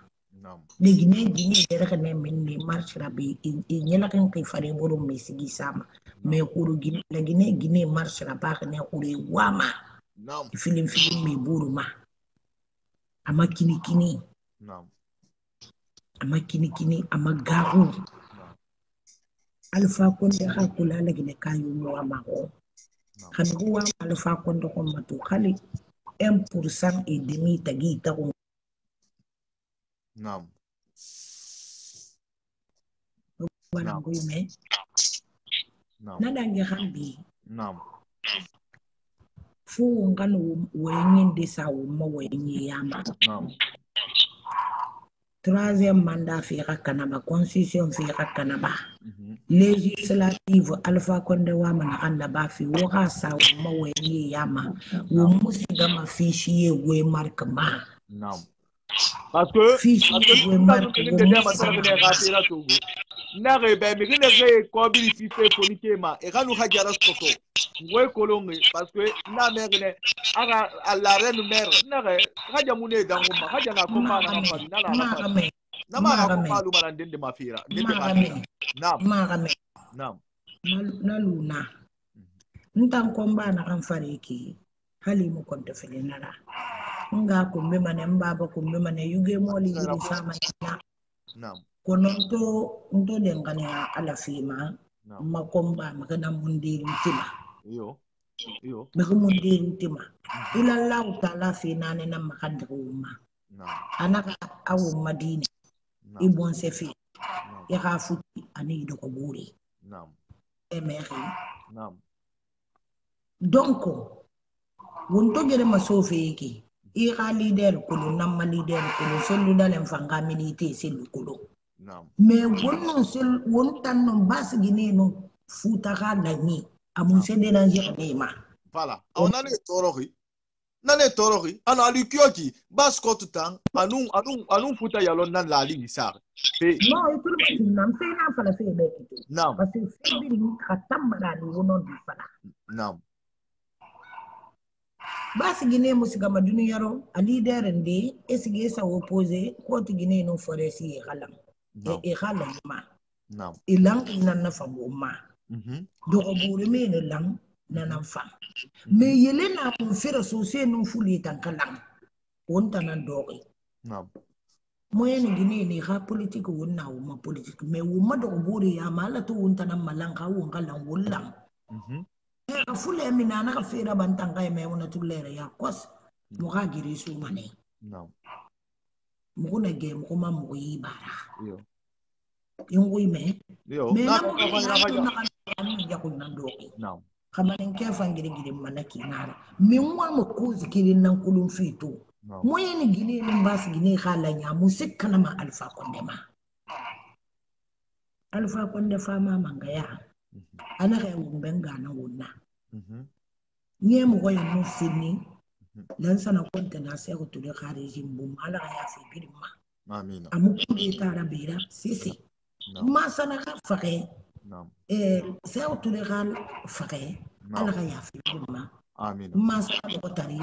le gine dere ne minni marche rabi nyela kan kay fare boro mesigi sama me kuru gine le gine marche raba ne kure wama film me buru ma ama kini ama garu alfa konde hakula la gine kayu mo amako kanwa alfa konde ko matu khali 1% et demi tagi ta ko naam wala ngoy me na dangi hambi naam fu ngano wengi de sa wo mo wengi yama naam 3e mandat fi kanaba constitution fi kanaba législative alpha konde wa mana anda ba fi wo ga sa wo mo wengi yama wo musiga ma fichier we marque ma naam parce que fichier we marque na rebe mi gine re ko bi fi fe politique ma e kanu hajara soto we kolongi parce que na merine aga la reine mère na re haja mune dango ma haja na ko ma na fadi na na ma ko palu ma ndende mafira ndende naam naam na luna ntan ko mba na kan fareki hali mu ko to fele nara nga ko be mane mbaba ko be mane yuge moli yiri sama na naam kono to ndo de ngane ala fima makomba makana mundiru tima Iyo. maka mundiru tima ila Allah ta'ala fi nane na makandruma anaka awu madina ibon sefi ya hafuti ani do ko buri emeri donc wonto gere masofe yake ira leader kulu namma leader kulu selu dalen fanga milite selu kulu mais wonno sel wontan non basgine no futa ka lani amun se déranger ma voilà on a les torohi nane torohi ana alikyoki bas kotutan anun futa yalon nan lali isar no ikulu nam se na fala se be nam parce que se bi ni khatam mala ni wonon di fala nam basi gine musiga maduni yaro a leader ndi esige sa opposé ko ti gine no foresi khalam e khalam ma nam ilang ina na famu ma do ko buri me ne lang na nan fam me yele na ko fira so se no fuli tan kalam wonta nan doki nam moyen gine ni ha politique wonna wo ma politique me wo ma do buri ya mala to wonta nan malanga wo ngalan wollam fule mina na kafira bantanga me una tulere ya kos muga giri su mane no muguna ge muguma muyi bara yo yungui me yo na na ya kunna doki no kamanen ke fangiri giri manaki nara mi mwa mo kuzi kiri nan kulun fito moye ni gine ni mbas gine khala nya musikana ma alfa kondema alfa konde fama mangaya ana ga umbenga na wonna nye mo goyo mo fini lan sana konta na se ko tude khariji mbum ala ya fi birma amina amu kuli tara bira sisi ma sana ka faqe se ko tude khal faqe ala ya fi birma amina ma sana ko tari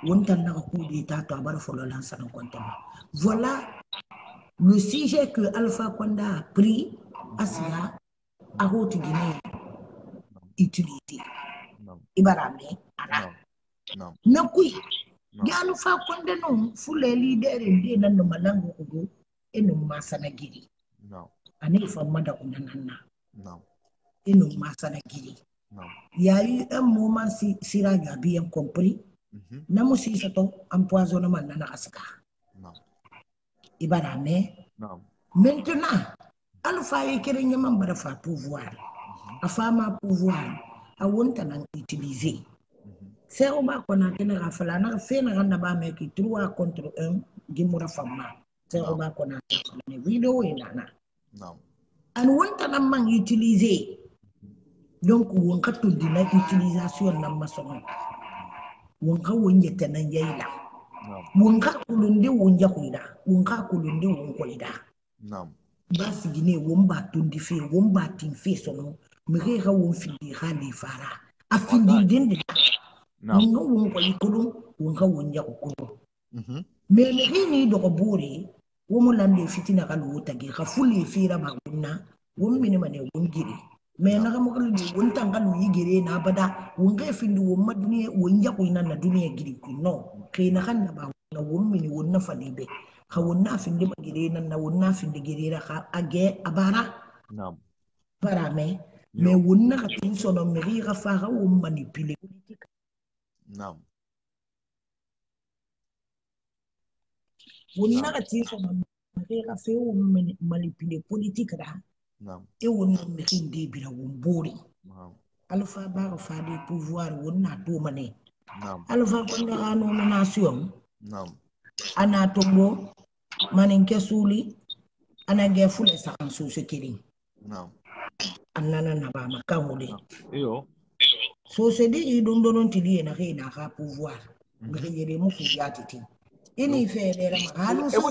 wonta na ko kuli ta to abar folo lan sana konta voilà le sujet que Alpha Konda a pris Asia a haute Guinée utilité ibarame ana na kui galu fa Konda no fule leader ndi nan no malango ko eno masana giri ani fa mada kunanana eno masana giri il y a eu un moment si Siraj a bien compris na mo si sato empoisonnement na kasaka ibarame maintenant Alpha est créé membre fa pouvoir a fama pouvoir a wonta nan utiliser c'est au bas qu'on a tenu à faire na fait na ganda ba me ki 3 contre 1 gimura fama c'est au bas qu'on a tenu vidéo inana an wonta nan man utiliser donc won ka tundi na utilisation nan masono won ka wonje tanan yayla wonka kulunde wonja kuida wonka kulunde wonkoida basi gine womba tundi fe womba tin fe sono mire ga won findi khali fara afindi dende no wonko ikulu wonka wonja kokulu me ni do ko buri womo lande fitina kalu wotage ga fuli fira ba wonna won mini mane won giri me na ga mo kalu won tangalu yigere na bada wonga findi won maduni wonja ko ina na duniya giri ku no kayna kanna ba na won mini won na falibe ka wonna findi magire nan na wonna findi girira ka age abara para me wonna ka tin sono meri ga fa ga won manipuler politique wonna ka tin sono meri ga fa won manipuler politique da e wonna meri de bira won bori Alpha ba fa de pouvoir wonna do mané Alpha Konda ga nomination ana tombo manin kesuli ana ge fule sakan so sekiri annana na ba makamule yo so se di dondonon tidi na ke na ka pouvoir ngere mu fi yatiti ini fe de la halu so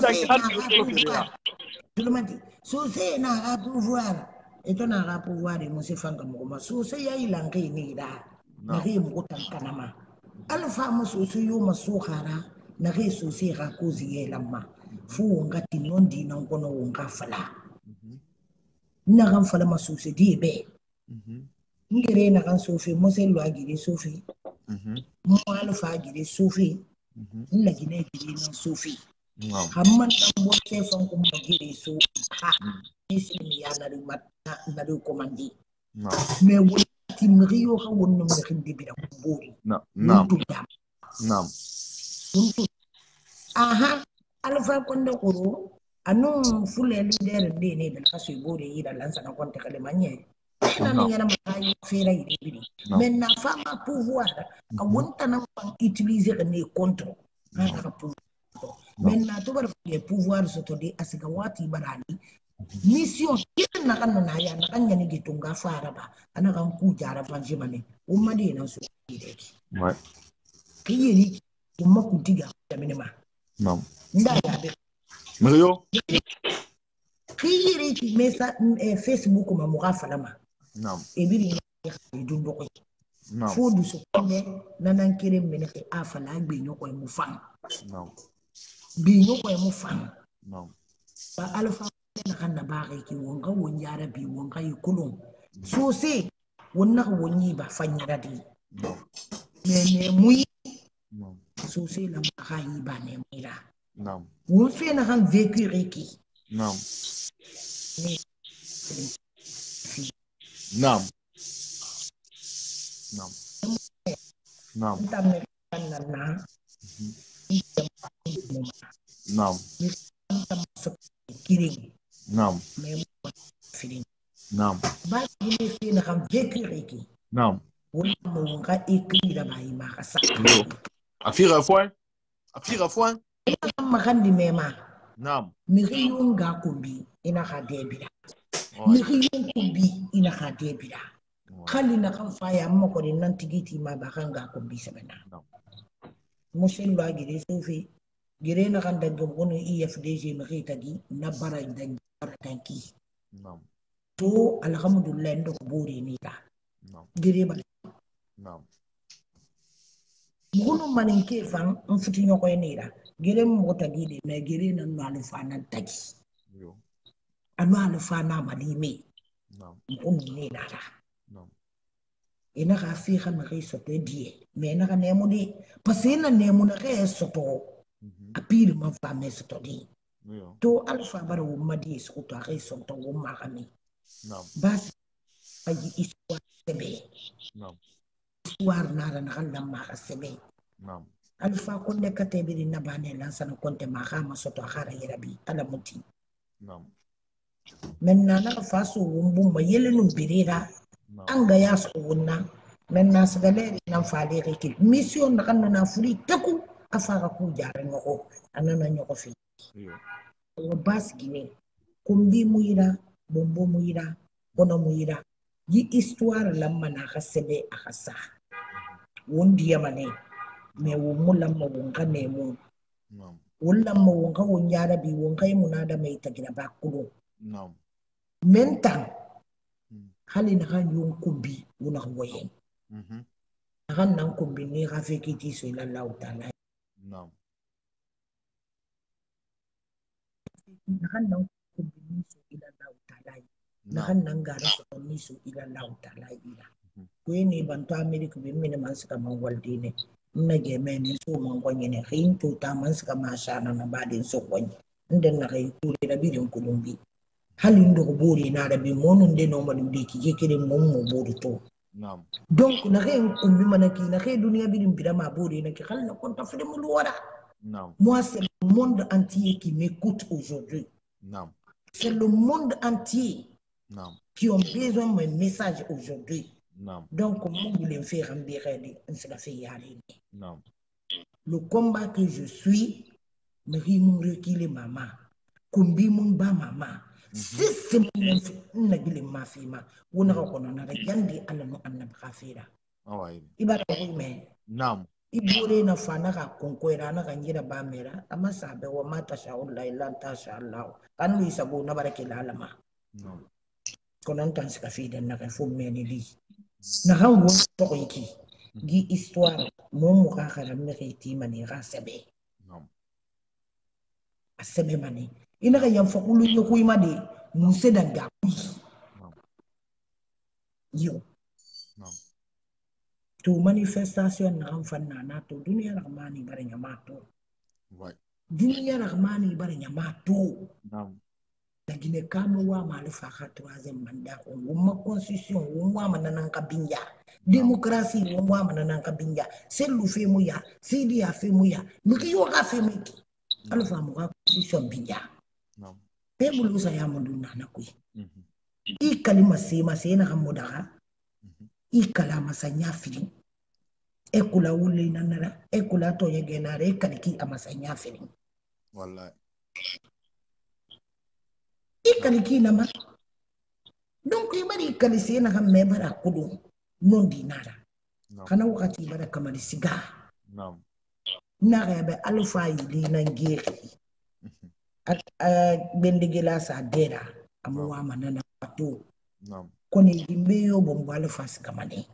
se na ka pouvoir eto na ka pouvoir mo se fanga mo so se ya ilange ni da na ke mu tankanama Alpha mo so yo maso khara na ke so se ga kozi yelamma fu ngati nondi na ngono wonga fala na kan fala masuse di be ngere na kan sofi mo se lo agire sofi mo Alpha agire sofi la gine gire na sofi hamman na mo se fon ko mo gire so ha isi mi ya na mat na do komandi mais wonti mriyo ka wonno mo khindi bi da bori naam aha alfa konde koro anu fule leader de ne da kaso bori ida lansa na konte kale manye nan yana ma yi fera yi bi mais na fama pouvoir a wonta na utiliser ne contre ka pouvoir maintenant to bar le pouvoir soto de asiga wati barani mission kin na kan na ya na kan yani gitunga fara ba ana kan ku jara fanje mane umma de na so de ouais kiyeri umma ku diga da minima non nda ya be Mario kiyeri ki mesa Facebook ma mo gafala ma non e biri ni dundo ko non fo du so ne nanan kire mene ke afala gbe nyoko mu fan non bi nyoko mu fan non ba alfa na kan na bagai ki wonga wonyara bi wonga yikulun sose wonna wonyi ba fanyira di ne muyi sose la bagai ba ne mira non won fe na kan vécu reki non non non non tamne na non kiring non mais filin non ba ni fe na kan vécu reki non wonna mo ga écrit da ba ma ka sa afira fois makandi mema naam miriyun ga kumbi ina ka debira miriyun kumbi ina ka debira khali na kan faya amma ko nan tigiti ma ba kan ga kumbi sabana mushin ba gire sofi gire na kan daga gono IFDG mi tagi na bara dan tanki to alhamdulillah ndo bori ni ta gire ba gono manin ke fan on futi nyoko ni da gere mo tagi de mais gere na no fana tagi anu fana malime on ni da ina ka fi kan re so te die mais na ka nemo di parce que na nemo na re so to apir ma fa me so to di to alfa bara wo madi so to re so to wo ma kami bas ayi histoire sebe histoire na na kan ma ka sebe alfa konde katebiri na bane lansana konte makama soto akhara yerabi ala muti menna na faso wumbu ma yelenu birira anga yaso wonna menna sagale na faale reki mission na kan na furi teku afara ku jare ngoko anana nyoko fi o bas gine kumbi muira bombo muira bono muira yi histoire lamma na khasebe akhasa wondi yamane me wo mulamma wonka nemo wulamma wonka wonyara bi wonka munada mai tagira bakulu menta hali na kan yon kumbi wona woyen kan nan kumbi ni rafe kiti so ila Allah taala kan nan kumbi ni so ila Allah taala kan nan gara so ni so ila Allah taala ila ko ni bantu America be min man suka mangwaldi ne na geme ne so mangwanye ne hin to ta man suka mashana na badin so kwanye inda na kai kure da bidin kulumbi halin da bori na da bi monun de no madu de ki kire mon mo bori to donc na kai kumbi manaki na kai duniya bidin bidama bori na ki halna kon ta fide mu wara moi c'est le monde entier qui m'écoute aujourd'hui c'est le monde entier qui ont besoin de mes messages aujourd'hui. Donc, comment vous voulez faire un béret le combat que je suis, me rimourekile maman, kumbi mon ba maman, c'est mon nagile ma fima, ou n'a pas na yandi ala no anna brafira. Ibara me. Ibure na fana ka konkoira na kanjira ba mera, ama sabe wa mata shaula ila tasha Allah. Kan wi sabu na barakila alama. Konan tan ska fi den na ka fu meni li. Na han wo to ki gi histoire mo mo ka khara me ti mani ga sebe asebe mani ina ka yam fakulu yo ko imade mu seda ga yo to manifestation na an fanna na to duniya rahmani baranya mato duniya rahmani baranya mato la Guinée kama wa ma Alpha ka 3e mandat ko ma constitution wa ma nan ka binja démocratie wa ma nan ka binja selu fe mu ya sidi ya fe mu ya mi yo ka fe mi Alpha mu ka constitution binja pe bulu sa ya mundu nana kuy I kalima sema sena hamodaha I kalama sanya fili ekula wule nanara ekula to yegenare kaliki amasanya fili wallahi I kaliki nama donc ibari kalisi na hamme bara kudu non dinara kana wakati bara kamali siga naam na yabe Alpha yili na ngiri bendigela sa dera amuwa manana to koni dimbeyo bombo Alpha sigamane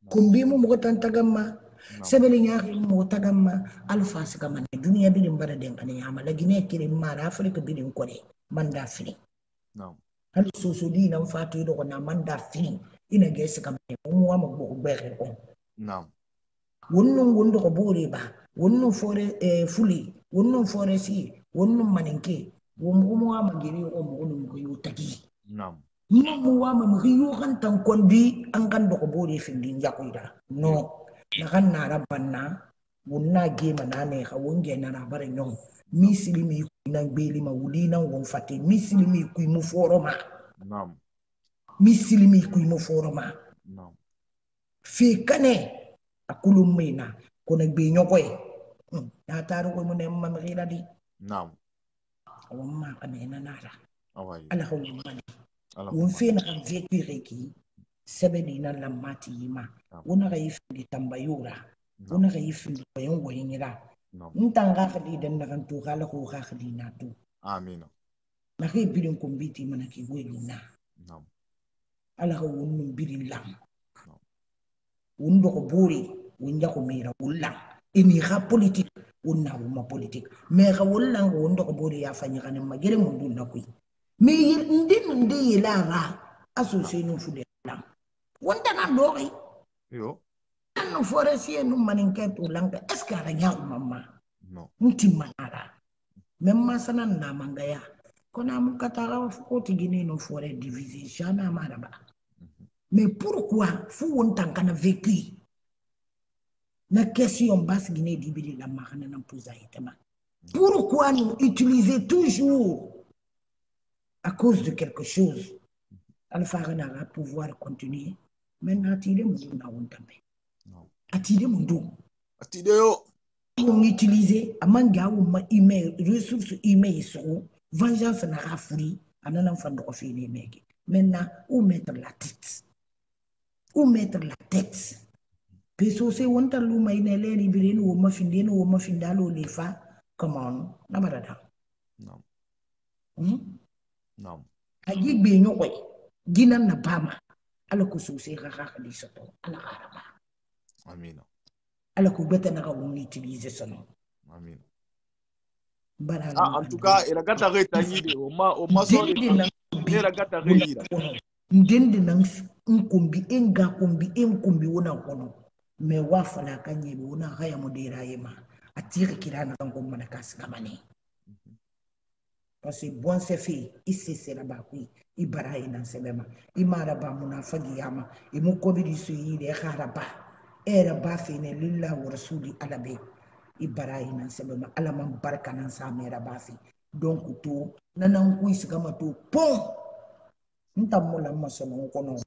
kumbi mu motan tagamma sebeli nyaari mu tagamma Alpha sigamane dunia bi mbara den kan yama la Guinée kire mara Afrique bi den ko de manda fini hal soso di na fatu do na manda fini ina ge sigamane mu wa mo bere ko wonno wondo ko bore ba wonno fore fuli wonno fore si wonno maninke womo wa magiri o mo ko yutaki mo wa ma riyo kan tan kondi an kan do ko bore findi yakuida no na kan na rabanna wonna ge manane ka wonge na na bare nyom misili mi na gbeli ma wuli na won fate misili mi ku mu foroma misili mi ku mu foroma fi kane akulum mina kona gbe nyokoy na taru ko mo ne ma rila di wamma kane na nara ala ko mani won fi na kan vécu reki sebedi na lamati yima wona ga yifi tambayura wona ga yifi bayan woyinira ntanga khadi den na kan to kala ko khadi na to amina na ke bidin ko biti mana ki woyina ala ko wonnum bidin lam wondo ko buri wonja ko mira wulla ini ha politique wonna wuma politique mais ha wulla wondo ko buri ya fanya kan ma gere mun dun nakuy mais ndin ndi la ra associé no fude lam wonda na do kay yo no forestier no maninke to lanka est ce que ara nya mama no nti manara même masana na mangaya kona mun katara ko tigine no forêt divisé jana maraba mais pourquoi fu wontan kana vécu la question basse Guinée dibili la marne na posa itema pourquoi nous utiliser toujours à cause de quelque chose Alpha na pouvoir continuer maintenant tire mundu na wontambe atide mundu atide yo on utiliser amanga ou ma email ressources email so vengeance na rafuri anana fando ko fini meki maintenant où mettre la tête où mettre la tête peso se wonta luma ina leri birin wo mafindin wo mafindalo lefa come on namarada no no agi be nyokoy ginan na bama ala ko so se khakha di soto ala araba amina ala ko beta na ko utiliser sono amina bara en tout cas ila gata reta yide o ma so ila gata reta ndende nan nkumbi enga kumbi wona kono me wafala kanye wona haya modera yema atire kirana kango mana kaskamane parce que bon c'est fait ici c'est là bas oui ibara ina sebema imara ba munafagi yama imukobiri suyi haraba era ba fene lillahi wa rasuli alabe ibara ina sebema alaman barka nan sa mera ba fi donc to nanan ku isigama to pon ntamola masono kono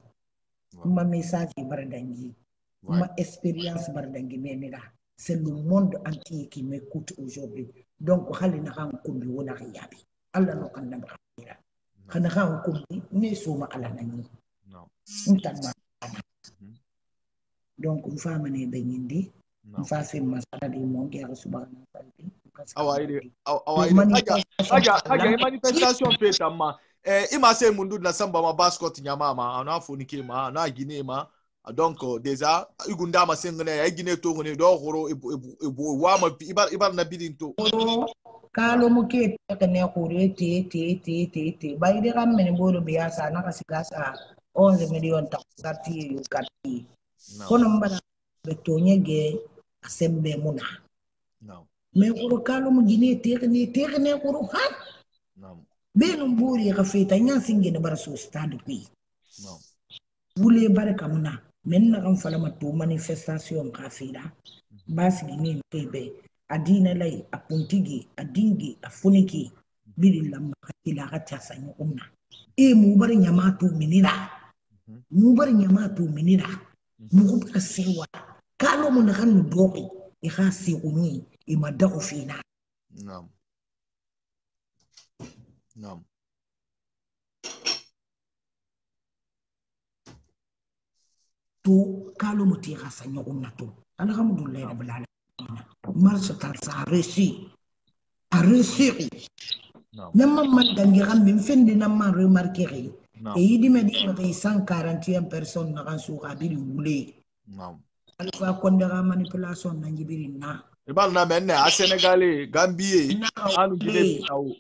ma message bardangi ma expérience bardangi menira c'est le monde entier qui m'écoute aujourd'hui donc khalina kan kumbi wona yabi Allah no kan nabra kana kan kumbi ne soma ala nani ntanma donc une femme ne benyindi fa fe masala de mon guerre subhanahu wa ta'ala aja manifestation peta ma ima se mundu na samba ma basket nyama ma ana fonike ma na Guinée ma donc déjà igunda ma sengene ya Guinée to ngene do horo ebo wa ma ibar na bidinto kalo muke ne hore te bayde kam men bolo biya sa na kasigasa 11 million ta kati yu kati kono mbana betonye ge asembe muna me horo kalo mu Guinée te ne horo ha Benum buri ka feta nyan singene bara so stade qui. Wule bare kamuna men na kan fala matu manifestation ka fira basi gini tebe adina lay apuntigi adingi afuniki biri lamma ila ka tasa nyumna e mu bare nyamatu minira mu bara sewa kalo mun kan doki e ka si uni e madako fina to kalo muti ka sa nyumna to alhamdulillah rabbil alamin marche a réussi Nama man dangiran min fendi nama remarquer et il dit me dire 141 personnes na kan su kabiri wule alfa kondera manipulation na ngibiri na ibal na menne a Sénégalais Gambie anu gine taw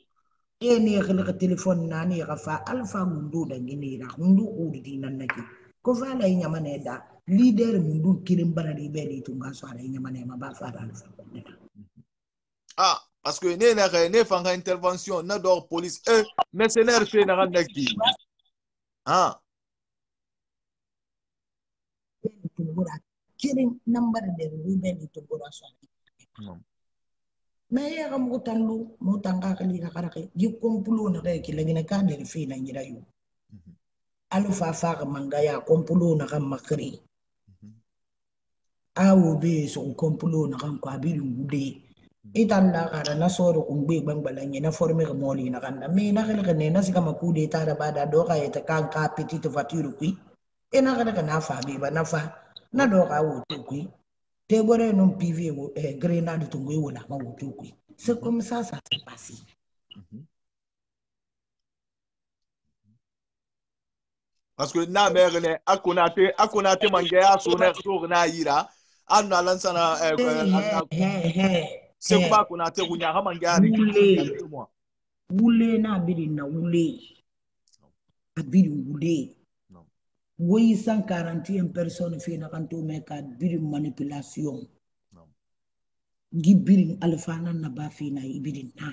ne khale téléphone na ne rafa alfa mundu da ngine ra mundu udi nan naki ko fala nyamane da leader mundu kirim barari be tunga so ara nyamane ma ba fara alfa kondera parce que ne fanga intervention na dor police mercenaire fait na randaki kirim number de rubeni tungura so mais ya kam utanlu mutanga kali karake ji komplo na ke lagina ka de fi na ngira yu alfa fa mangaya komplo na kam makri awo be so komplo na kam kwa bilu ngude itan la kara na soro kungbe bangbalanye na former moli na kanda me na kala ne na sika makude ta da bada do ka eta kan ka petite voiture kui e na kala na fa be ba na fa na do ka wo to kui te bore non PV wo grenade to ngwe wala ma wo to kui c'est comme ça s'est passé parce que na merne akonate mangaya so na yira anna lansana c'est quoi qu'on a été ruiné wule na biri na wule abiri wule oui 141 personnes fait na kanto me ka biri manipulation gibiri alfana na ba fi na ibiri na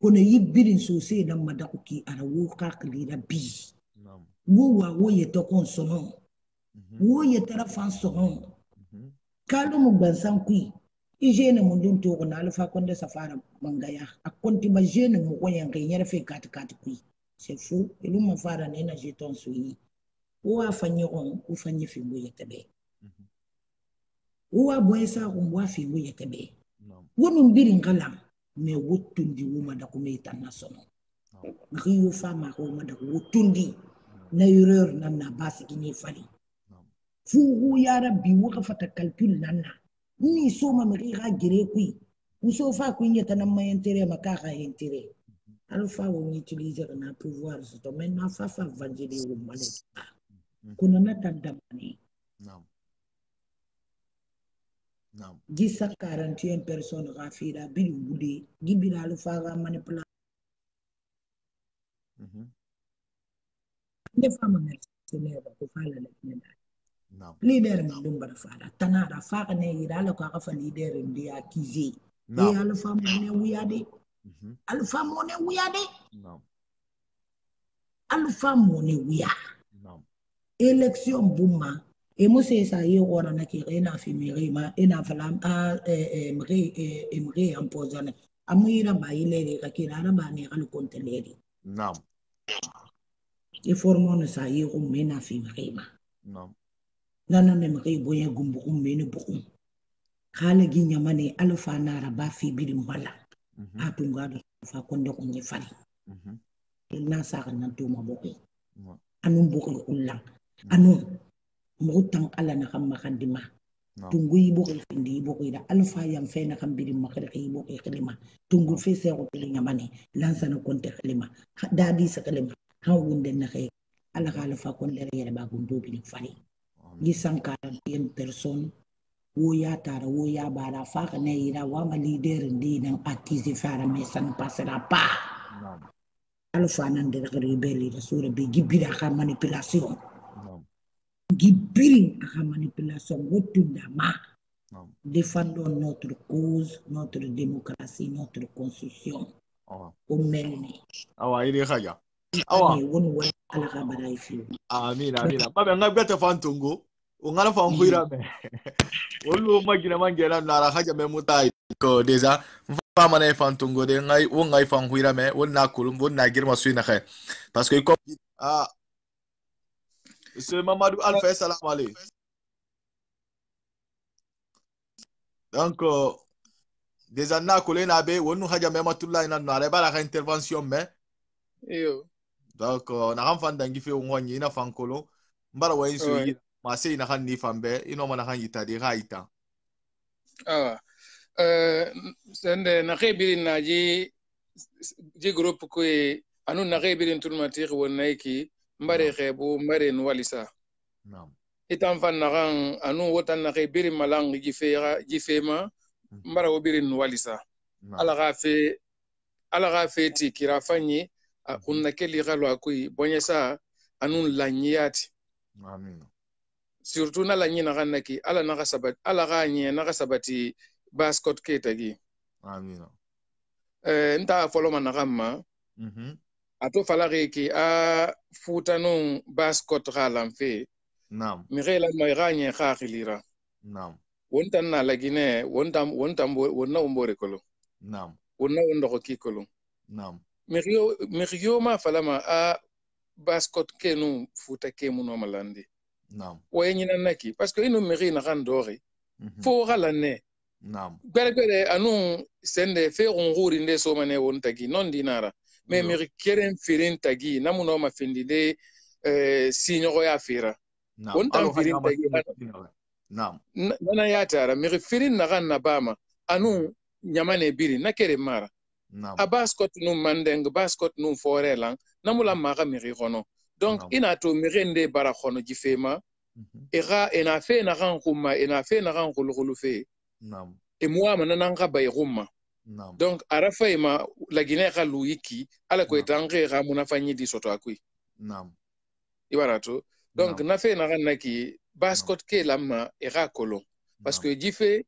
kone yibiri so se na madakuki ara wo ka klira bi wo wa wo yeto konsono wo yetara fan sono kalo mu bansan kui Ijene mundun to na alfa konde safara mangaya akonti ba jene mu ko yan kanyere fe kat kui c'est fou ilu ma fara ne na jeton suyi o afanyi on o fanyi fi mu yetebe o aboyesa ko mu afi mu yetebe wonu mbiri ngala me wotundi wuma da ko me tanasono ngiyo fama ko ma da wotundi na erreur na basi kini fali fu ya rabbi wo ka fata calcul nanna ni soma mriga gire kui uso fa kuinye tanam ma intere makaka intere alfa wo ni utiliser na pouvoir to men na fa vangeli wo male kuna na tandamani gisa 41 personnes rafira bil wudi gibira alfa ga manipula ne fama mercenaire ko fala la kina leader ma dum bara fara tanara fa ne ira la ko fa leader ndi akize e alfa mo ne wiyade alfa mo ne wiyade alfa mo ne wiya election buma e mo se sa ye ora na ki rena fi miri ma ina falam mri empoisonné amira ba ile ka kirara ba ne kan konteleri e formone sa ye ko mena fi miri ma nana ne mari boye gumbu mene bukum khala gi nyamane alfa nara ba fi biri mbala atunga do fa konde ko ngi fali na sa kan to ma boki anu boki ulang anu mutan ala na kam makandima tungu yi boki findi boki da alfa yam fe na kam biri makare yi boki kelima tungu fe se ko tele nyamane lansa na konte kelima dadi sa kelima ha wunde na kay ala khala fa konde yere ba gundo bi fali gi 141 personnes wo ya tara wo ya bara fa ne ira wa ma leader ndi nan akize fara mais ça ne passera pas alfa nan de rebelle de sura bi gibira ka manipulation gibiri ka manipulation wotunda ma défendons notre cause, notre démocratie, notre constitution ummelni awa ide khaja awa won wala ala ka baray fi amina babe ngabeta fantungo ungana fanguira me wolu magina mangera na khaja me mutai ko deja fama na fantungo de ngai fanguira me wonna kulum wonna girma suina khay parce que comme Monsieur Mamadou Alpha, salam alaikum. Donc, des années à coller n'abe, on nous a jamais matula ina n'arrive pas la intervention mais. Donc, on a un fan d'angi fait on y na fan colo. Mbara wa insu yi, ma se ina kan ni fambe, ino mana kan yita di raita. Sende na khebiri na ji groupe ko anu na khebiri turmatir wonaki. Mbare khebu mbare nwalisa itam fan nagan anu wotan na khebiri malang jifema mbara obiri nwalisa ala ga fe ti kirafanyi kunna keli galo akui bonyesa anu lanyati amin surtout na lanyi na ganaki ala na sabati ala ga nye na sabati bascot ketagi amin nta foloma na gamma ato falare ki a futanun bascot galan fe nam mirela mayranye khakhilira nam wontan na lagine wontam wonna umbore kolo nam wonna wondo ki kolo nam miryo ma falama a bascot kenu futa ke muno malandi nam woyina naki parce que inu miri na kan dori fo galane nam gare anu sende fe nguri nde so mane wontagi non dinara mais miri keren firin tagi namuno ma findide sinyo ya fira wontan firin tagi nam nana ya tara miri firin na kan na bama anu nyamane biri na kere mara a bascot nu mandeng bascot nu forelang namula maga miri kono donc ina to miri nde bara kono jifema ega ena fe na kan kuma ena fe na kan khulu fe nam e moi manana nga bay rumma donc arafa ima la Guinée ka luiki ala ko etangre ga munafanyi di soto akui nam ibarato donc na fe na ganaki bascot ke lamma era kolo parce que jife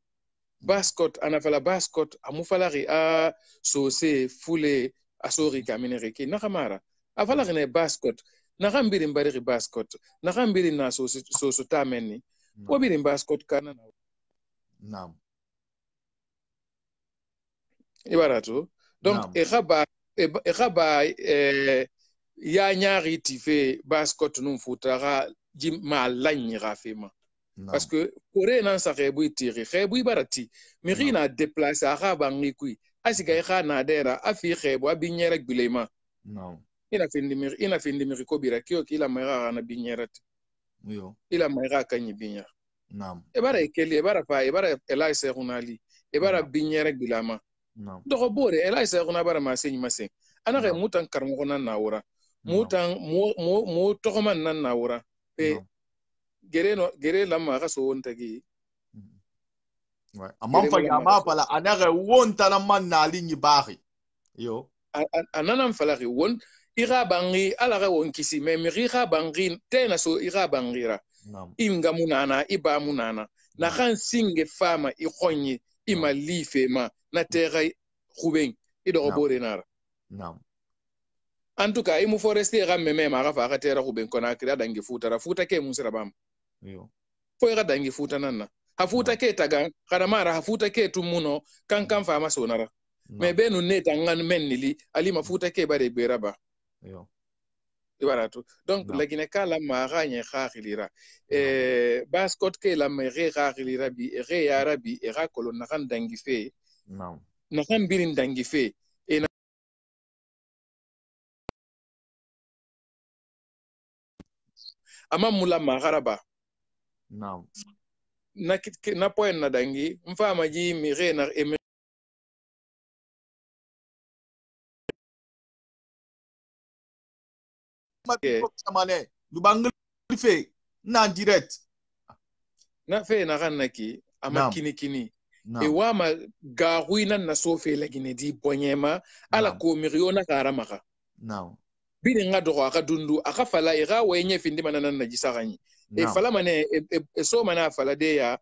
bascot anafala bascot amufalari a sose fule asori kaminere ki nakamara afala ne bascot na gambiri mbari bascot na gambiri na sose tameni wobiri bascot kana nam ibarato donc ekaba ya nyari tife bascot num futara ma lagni rafema parce que kore nan sa rebu tiri rebu ibarati miri na déplacer akaba ngikui asika eka na dera afi rebu abinyere gbilema ina findi miri ko bira kio kila mera na binyerat ila mera kanyi binya ebara ekeli ebara elise runali ebara binyere gbilama dogo bore elise runa bara masenyi masen anare mutan karmo nan nawura mutan mo tokoman nan nawura pe gere lamma ka so wontagi amman fa ma fala anare wonta na man na linyi bari yo ananan falari won ira bangi ala won kisi me ira bangi tena so ira bangira imga munana iba munana na kan singe fama I khonyi ima life ma na terre ruben ido bore nara en tout cas imu forestier ga meme ma ga fa ga terre ruben kona kira dangi futa ke musira bam fo ga dangi futa nanna ha futa ke taga kada mara ha futa ke tumuno kan fama sonara me benu neta ngan menili ali ma futa ke bare beraba ibarato donc la Guinée kala ma ganye khakhilira bascot ke la me khakhilira bi ya rabi ra kolon na kan dangi fe na kan birin dangi fe ama mula magharaba na point na dangi mfama ji mi na fe na direct na fe na ganaki ama kini e wama garuina na sofe la Guinée di bonyema ala ko miriona karamaka bini nga dogo aka dundu aka fala ira wenye findi manana na jisaganyi e fala mane e so mana fala de ya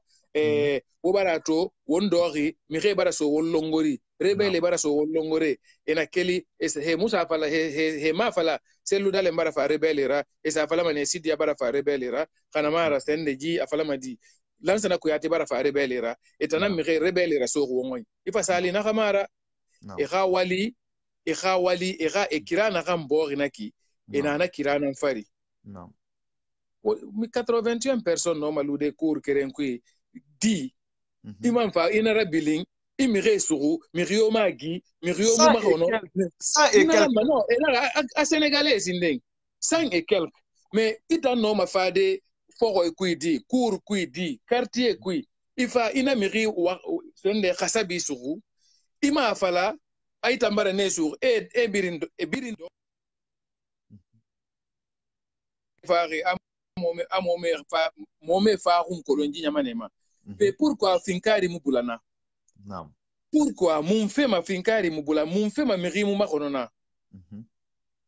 wo barato wondori mire bara so wollongori rebele bara so wollongore ena keli he musa fala he ma fala selu dale bara fa rebele ra esa fala mane sidia bara fa rebele ra kana mara sende ji afala madi lansana ko yati bara fa rebele ra etana mire rebele ra so wongoy ifa sali na kamara e wali ekirana gambori naki ena na kirana mfari no 81 personnes no malude cour keren kui di imam fa inara billing imire suru mirio magi mirio marono ça et quelques non à sénégalais sindeng 5 et quelques mais ita no ma fa de foro kui di cour kui di quartier kui ifa ina miri sende khasabi suru ima fala aita mbara ne sur e birindo fari amome fa rum kolonji nyamanema mais pourquoi finkari mubulana non pourquoi mun fe ma finkari mubula mun fe ma mirimu makonona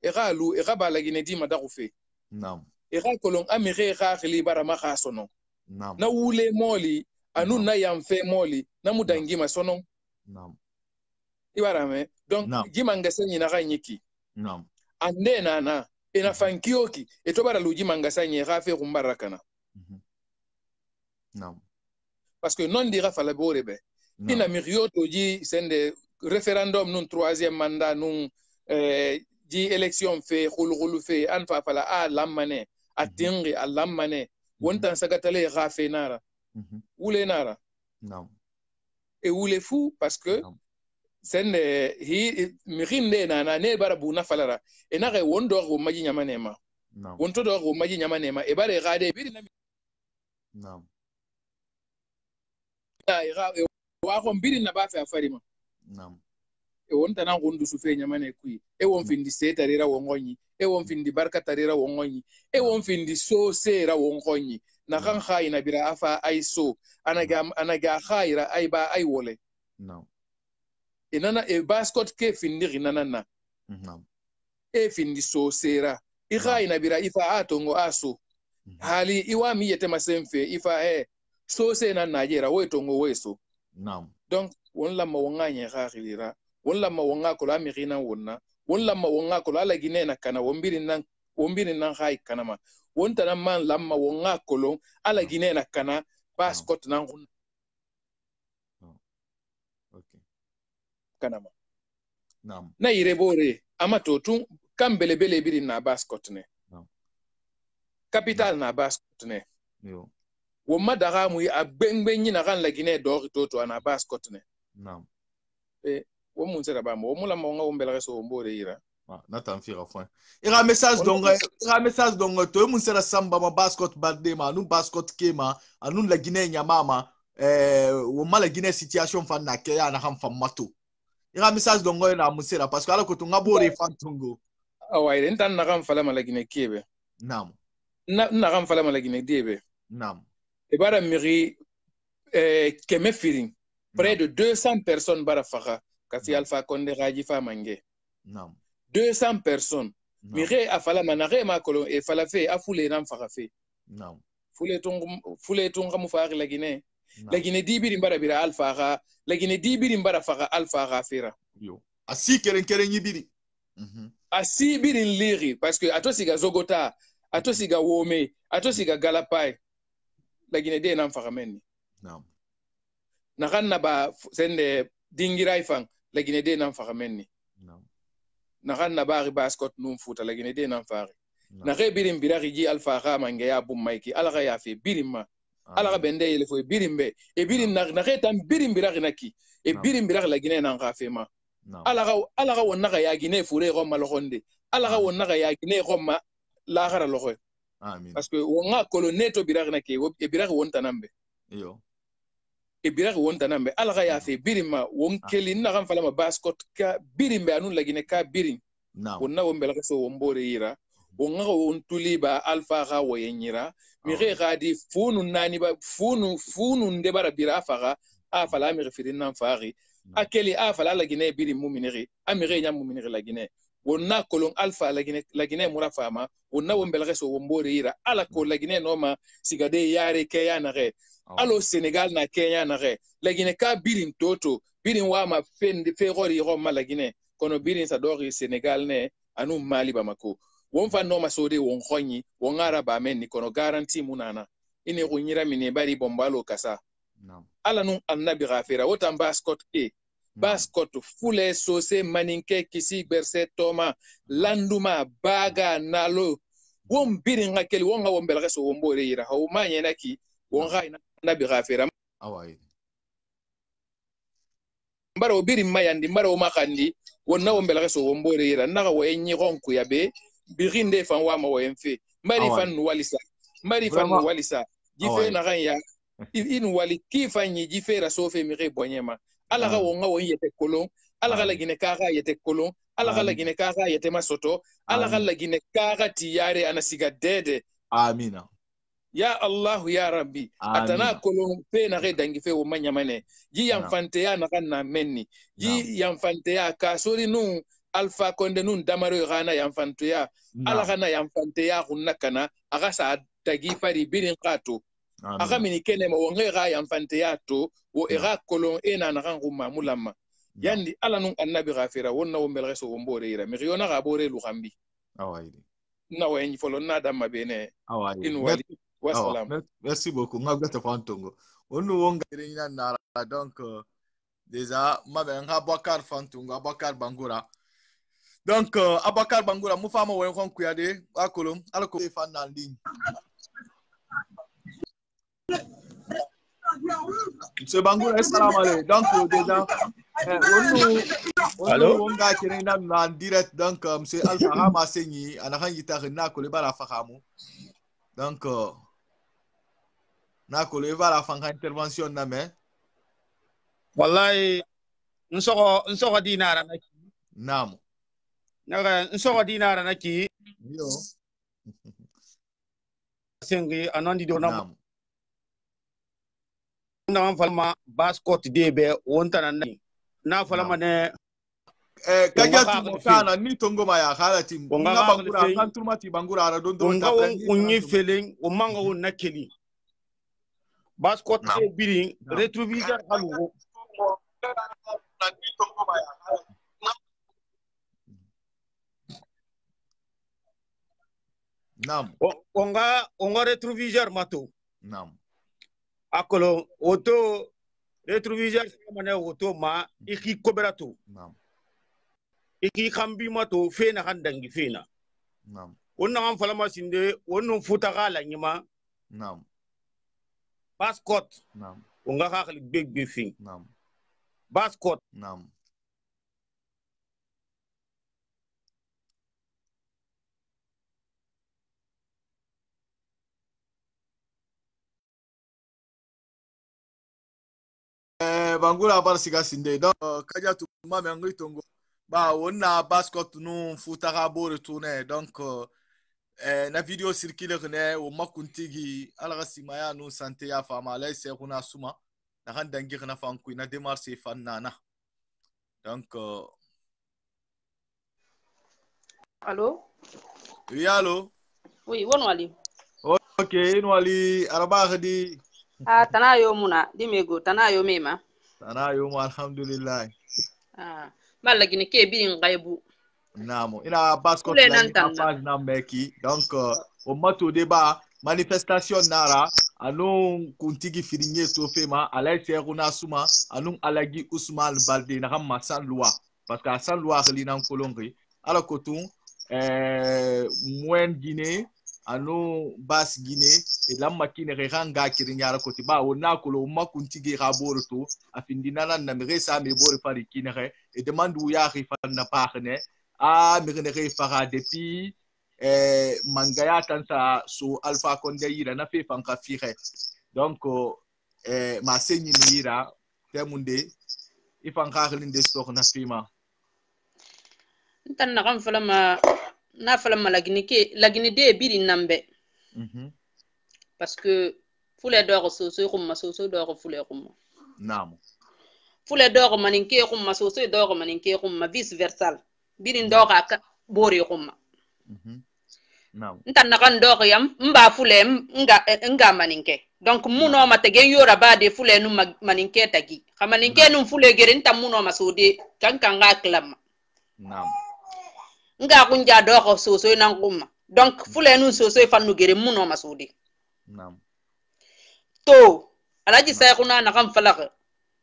eralu eraba la ginedi madaku fe non era kolon amire ra khili bara ma khasono non na wule moli anu na yamfe moli na mudangi masono non ibarame donc jimanga senyi na ganyiki non ande na ena fankioki eto bara luji manga senyi rafe kumbarakana non parce que non dira fala borebe ina mirioto ji sende référendum nun 3e mandat nun ji élection fait khulu fait an fa fala a lamane atingi a lamane wontan sagatale rafe nara wule nara non et wule fou parce que sende hi mirinde na ne bara buna falara ena ga wondo go maji nyamanema wonto do go maji nyamanema e bare gade biri na non wa ko biri na ba fa farima non e wonta na gondu su fe nyamane kui e won findi setarira wongonyi e won findi barka tarira wongonyi e won findi so sera wongonyi na kan khaina bira afa ai so anaga khaira ai ba ai wole non inana e bascot ke findi rinana non e findi so sera i khaina bira ifa atongo aso hali iwa mi yete masemfe ifa so se na najera wetongo weso non donc won la ma wonga nya khakhlira won la ma wonga ko la mi khina wonna won la ma wonga ko la gine na kana wombirin nan hay kanama won tan man lamma wonga ko lo ala gine na kana passport nan hun okay kanama nam na yire bore amato tun kambele bele birin na passport ne capital na passport ne yo wo madaga mu agbengbe nyina kan la gine do to na passport ne nam wo mun sera ba mo mula mo nga wombela so mbore ira na tanfira fo ira message donc to mun sera samba ma bascot badde ma nu bascot kema anu la Guinée nyamama wo mala Guinée situation fa na ke ya na ham fam mato ira message donc na mun sera parce que ala ko to ngabore fa tongo awai den tan na kam fala mala Guinée kebe nam na kam fala mala Guinée debe nam e bara miri keme firing près de 200 personnes bara faka kasi Alpha Condé raji fa mange non 200 personnes mire afala manare ma kolon e fala fe afule nam faka fe non fule tonga mu fa la Guinée dibiri bara bira Alpha ga la Guinée dibiri bara faka Alpha ga fera yo asi keren yibiri asi birin liri parce que ato siga Zogota ato siga Wome ato siga Galapai la Guinée de nam faka menni non na ganna ba sende dingirai fang la Guinée de nam faka menni na ganna ba ri bascot num futa la Guinée de nam fari na re birim birari ji Alpha ga mange ya bum maiki ala ga ya fe birima ala ga bende yele fo birimbe e birim na re tam birim birari naki e birim birari la Guinée nan ga fe ma ala ga wonna ga ya Guinée fure go malonde ala ga wonna ga ya Guinée go ma la gara loxo amin parce que wonga koloneto birari naki e birari wonta nambe yo e birari wonta nambe ala ga ya fe birima won keli na kan fala ma bascot ka birimbe anu la Guinée ka birim wonna wombela ka so wombore yira wonga won tuliba Alpha ga woyenyira mi re gadi funu nani ba funu nde bara bira faga a fala mi refirin nan fari akeli a fala la Guinée birim muminiri a mi re nyam muminiri la Guinée wonna kolon alfa lagine mura fama wonna wombelge so wombore ira ala ko lagine no ma sigade yare keya na re alo Senegal na Kenya na re lagine ka birin toto birin wa ma fendi fe gori ro ma lagine kono birin sa dori Senegal ne anu Mali Bamako won fa no ma sode won khonyi won araba men ni kono garanti munana ine ko nyira mine bari bombalo kasa ala nun annabi ghafira wotan baskot baskot fule sose maninke kisi berse toma landuma baga nalo won birin ngakeli won ga wombelga so wombore yira haw ma nyena ki won ga annabi ghafira awai mbaro birin mayandi mbaro makandi wonna wombelga so wombore yira naga wayenyi gonku yabe birinde fan wa ma wayenfe mari fan walisa mari fan walisa jife na ganya in wali kifanyi jife ra sofe mi re bonyema ala ga wonga won yete kolon ala ga lagine kaga yete kolon ala ga lagine kaga yete masoto ala ga lagine kaga tiyare anasiga dede amina ya Allah ya rabbi atana kolon pe na re dangi fe wo manyamane ji yamfante ya na kanna menni ji yamfante ya kasori nun alfa konde nun damaro gana yamfante ya ala gana yamfante ya hunnakana aga sa tagi fari birin qato aga mini kene mo wonge ga yamfante ya to wo era kolon ena na kan gumma mulama yandi ala nun annabi ghafira wonna wo mbel reso wombore ira mi riona ga bore lu gambi awai na wayen folo na damma bene awai in wali wassalam merci beaucoup ngabga te fantongo onu wonga ina nara donc déjà mabe nga Bakar fantongo Abakar Bangura donc Abakar Bangura mu fama wo kon kuyade akolom alako fan na ligne Monsieur Bangura, assalamu alaikum. Donc, déjà, on a tiré en direct. Donc, Monsieur Alpha Ramaseni, on a rendu na koleba la fakamu. Donc, na koleba la fanga intervention na me. Wallahi, nsoko dinara na ki. Naam. Naga nsoko dinara na ki. Yo. Sengi anandi do na. Na falma baskot debe wonta na falma ne kajatu kana ni tongo maya khala tim nga bangura kan turmati bangura ara don don ta unyi feeling o manga won nakeli baskot de biri retroviseur halu nam onga retroviseur mato nam akolo auto retroviseur mane auto ma iki koberato nam iki kambi mato fe na kandangi fe na nam onna am falama sinde wonno futa gala nyima nam baskot nam onga khali beg fin nam baskot nam Bangura bar siga sinde donc kaja tu ma me ngi tongo ba wonna baskot nu futa ga bore tourner donc na video circule ne o makuntigi ala simaya nu santé ya fama lay se kuna suma na kan dangi na fanku na démarche fannana donc allô oui allô oui won wali ok in wali araba khadi tanayo muna dimego tanayo mema tanayo mu alhamdulillah balla gine ke birin gaibu namo ina baskot la page na meki donc o mato débat manifestation nara anu kuntigi firinye to fema alay seruna suma anu alagi Ousmane Balde na hamma sans loi parce que sans loi li nan kolongi ala kotun moyen Guinée anu bas Guinée et la makine ranga kirinyara koti ba wona kolo makuntigi raborto afindina na mresa me bor fari kinere et demande où ya rifan na parne a mrene refara depuis mangaya tansa so Alpha Condé ira na fe fanka fire donc ma senyi ira temunde ifanka linde stock na fima tan na kam falama lagini de biri nambe parce que fule d'or so rumma so d'or fule rumma nam fule d'or maninke rumma so d'or maninke rumma vice versa birin d'or aka bori kuma Naam. Ntan nakan dog yam mba fule nga maninke. Donc muno matege yora ba de fule nu maninke tagi. Kamaninke nu fule gere nta muno masudi kankanga klam. Naam. Nga kunja dog soso nan kuma. Donc fule nu soso fanu gere muno masudi. Naam. To alaji say kuna nakam falak.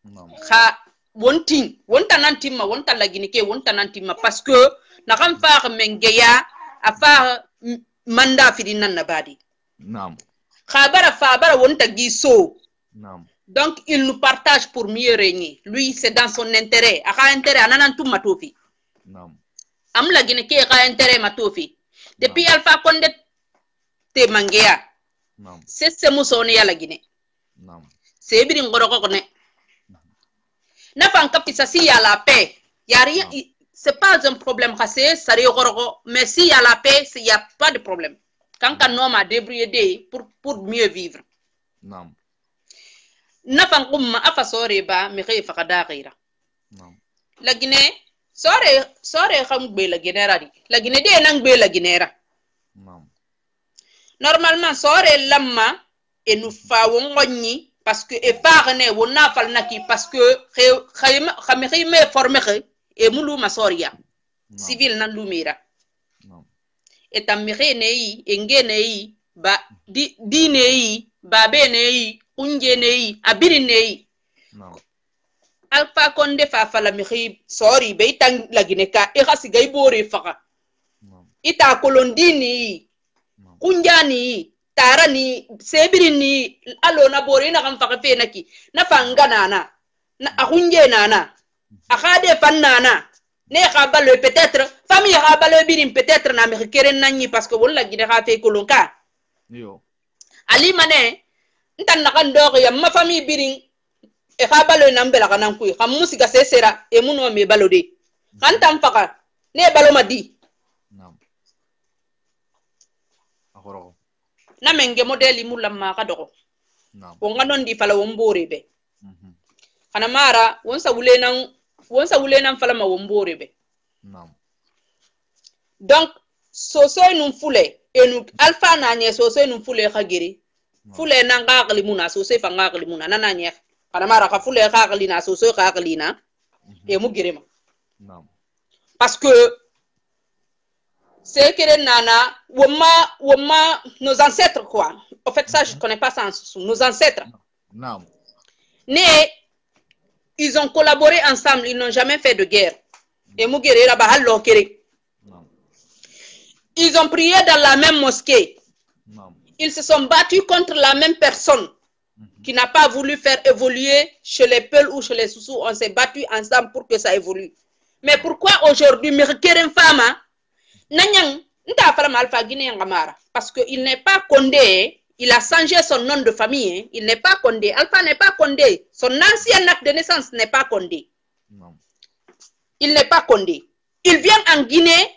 Naam. Kha wonta nantima wonta laginike wonta nantima parce que nakam fa mengeya afa manda fidinan nabadi. Naam. Khabara fabara wonta giso. Naam. Donc il nous partage pour mieux régner. Lui c'est dans son intérêt. Aka intérêt ananan tum matofi. Naam. Am la gine ke aka intérêt matofi. Depuis Alpha Condé te mangea. Naam. C'est musone ya la gine. Naam. C'est biri ngoro ko ne. Na fan kapisa si ya la paix. Y a rien c'est pas un problème cassé, ça mais s'il y a la paix, il n'y a pas de problème. Quand un homme a débrouillé pour mieux vivre. Non. N'afangum afa sore ba mi khay fakada ghira. Non. La Guinée sore kham be la Guinée radi. La Guinée de nang be la Guinée ra. Non. Normalement sore lamma et nous fa wongoni parce que e farne wona fal naki parce que khayme formé et moulou masoria civil nan lumira et tamire nei enge nei ba di nei ba be nei unje nei abiri nei Alpha Condé fa fala mi sorry be tang la gineka e khasi gay bore faka ita kolondini kunjani tarani sebirini alona bore na kam faka fe naki na fangana na akunje nana akade fannana ne khabalo peut-être famille khabalo birim peut-être na me keren nani parce que wala gide kha fe kolonka yo ali mané ntan nakan dog ya ma famille birim e khabalo nambela kanan kuy kham musiga sesera e muno me balode kan tam faka ne balo madi nam akoro na menge modeli mulamma ka dogo nam ko nganon di fala wombore be kana mara wonsa wulenan fala ma wombore be. Non. Donc soso num fule et nous alpha nanye soso num fule khagiri. Fule nan qaqli muna soso fa qaqli muna nananye. Kana mara ka fule qaqli na soso qaqli na et mu girema. Non. Parce que c'est que nana woma nos ancêtres quoi. En fait ça je connais pas ça nos ancêtres. Non. Ils ont collaboré ensemble, ils n'ont jamais fait de guerre. Et ils ont prié dans la même mosquée. Ils se sont battus contre la même personne qui n'a pas voulu faire évoluer chez les Peuls ou chez les Soussous. On s'est battus ensemble pour que ça évolue. Mais pourquoi aujourd'hui, parce qu'il n'est pas Condé. Il a changé son nom de famille. Hein. Il n'est pas Condé. Alpha n'est pas Condé. Son ancien acte de naissance n'est pas Condé. Non. Il n'est pas Condé. Il vient en Guinée.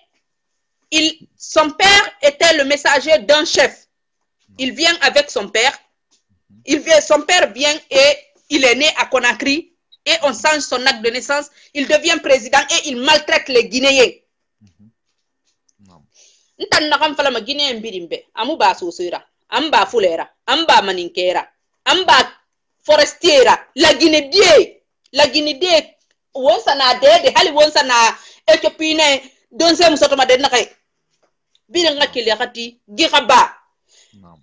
Son père était le messager d'un chef. Il vient avec son père. Son père vient et il est né à Conakry. Et on change son acte de naissance. Il devient président et il maltraite les Guinéens. Amba fulera, amba maninkera, amba forestiera, la Guinée, wonsa na de hali wonsa na ekepine donse musotoma de nakay. Bina ngakili akati giraba.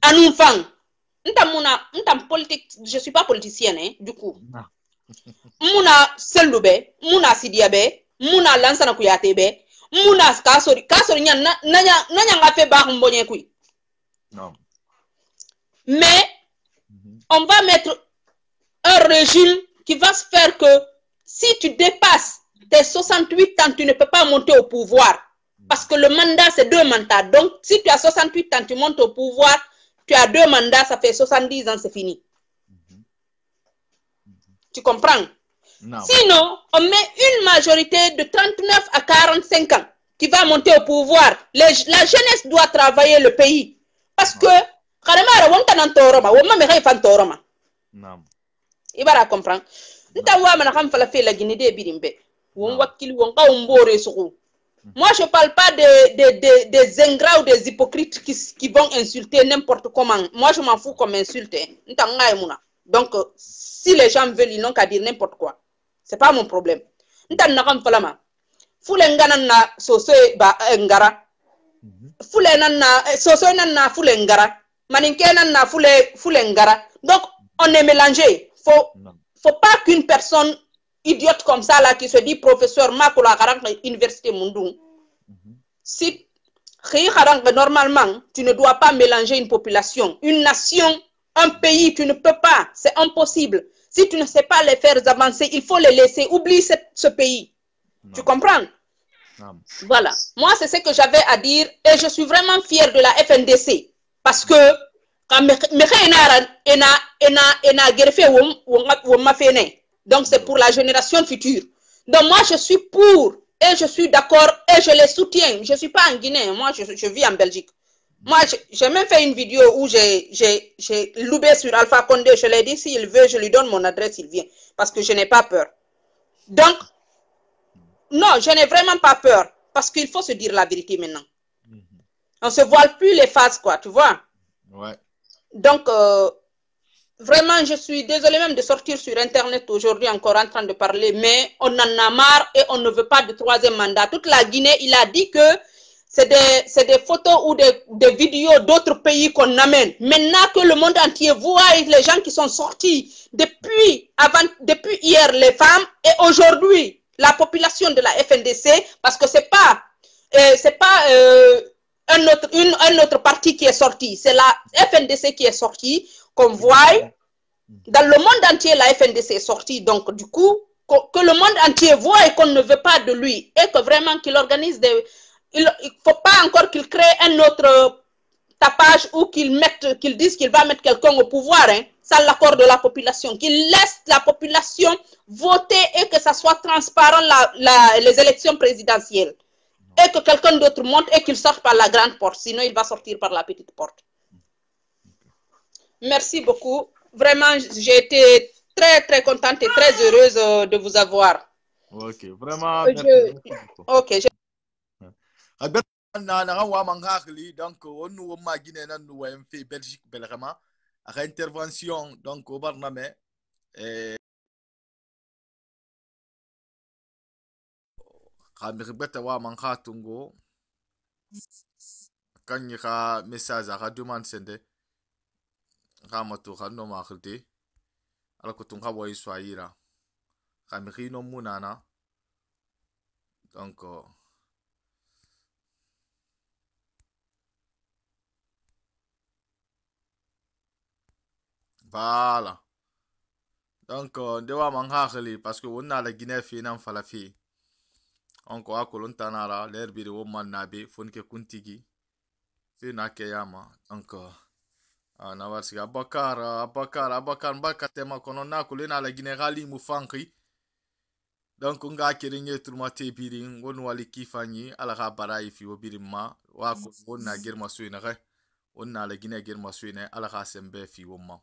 Anum fang. Ntam politique, je suis pas politicienne hein, du coup. Muna Selube, muna Sidiabe, muna Lansana Kuyatebe, muna kasori nanya ngafe ba mbonye kui. Non. Mais on va mettre un régime qui va se faire que si tu dépasses tes 68 ans, tu ne peux pas monter au pouvoir. Parce que le mandat, c'est 2 mandats. Donc, si tu as 68 ans, tu montes au pouvoir, tu as 2 mandats, ça fait 70 ans, c'est fini. Tu comprends? Non. Sinon, on met une majorité de 39 à 45 ans qui va monter au pouvoir. La jeunesse doit travailler le pays. Parce que Karamara wonta nan toroma woma me hay fan toroma nam ibara comprendre nta wa mana kam fala fe la Guinée de birimbe won wakili won ka mbore suku Moi, je ne parle pas des ingrats ou des hypocrites qui vont insulter n'importe comment. Moi, je m'en fous comme insulte. Donc, si les gens veulent, ils n'ont qu'à dire n'importe quoi. Ce n'est pas mon problème. Fulengana na soso ba ngara. Fulena soso na fulengara. Maninkena na fulengara. Donc, on est mélangé. Faut pas qu'une personne idiote comme ça là qui se dit professeur Makola Harang Université Mundung. Si normalement, tu ne dois pas mélanger une population, une nation, un pays, tu ne peux pas. C'est impossible. Si tu ne sais pas les faire avancer, il faut les laisser. Oublie ce pays. Non. Tu comprends? Non. Voilà. Moi, c'est ce que j'avais à dire et je suis vraiment fière de la FNDC parce que donc c'est pour la génération future. Donc moi, je suis pour et je suis d'accord et je les soutiens. Je ne suis pas en Guinée, moi je vis en Belgique. Moi, j'ai même fait une vidéo où j'ai loupé sur Alpha Condé. Je l'ai dit, s'il veut, je lui donne mon adresse, il vient. Parce que je n'ai pas peur. Donc, non, je n'ai vraiment pas peur. Parce qu'il faut se dire la vérité maintenant. On ne se voile plus les faces, quoi, tu vois. Ouais. Donc, vraiment, je suis désolée même de sortir sur Internet aujourd'hui encore en train de parler. Mais on en a marre et on ne veut pas de troisième mandat. Toute la Guinée, il a dit que c'est des photos ou des vidéos d'autres pays qu'on amène. Maintenant que le monde entier voit les gens qui sont sortis depuis hier, les femmes, et aujourd'hui, la population de la FNDC, parce que c'est pas un autre parti qui est sorti, c'est la FNDC qui est sortie, qu'on voit. Dans le monde entier, la FNDC est sortie. Donc, du coup, que le monde entier voit et qu'on ne veut pas de lui, et que vraiment qu'il organise des... Il ne faut pas encore qu'il crée un autre tapage ou qu'il dise qu'il va mettre quelqu'un au pouvoir, hein, sans l'accord de la population. Qu'il laisse la population voter et que ça soit transparent les élections présidentielles. Et que quelqu'un d'autre monte et qu'il sorte par la grande porte. Sinon, il va sortir par la petite porte. Merci beaucoup. Vraiment, j'ai été très, très contente et très heureuse de vous avoir. Ok, vraiment. Ok, na wa mangakli donc onu wo magine nan no wa mf Belgique belrama à intervention donc au barname khamir beta wa mangatungo kanyi ka message à demande sende khamatu khanno ma khilti ala ko tunga wa iswaira khamir no munana donc voilà. Donc, de wa manghakli parce que on a la Guinée finan falafi. Onko akolon tanara l'herbiri wo mannabe fonke kuntigi. Fina keyama. Donc, na warsi Abakar bakatema kono na kulina la Guinée rali mufanki. Donc, nga kiringe turmate biri ngon wali kifani ala ga barai fi wobirima wa ko wonna germa suina re. Onna la Guinée germa suina ala ga sembe fi womma.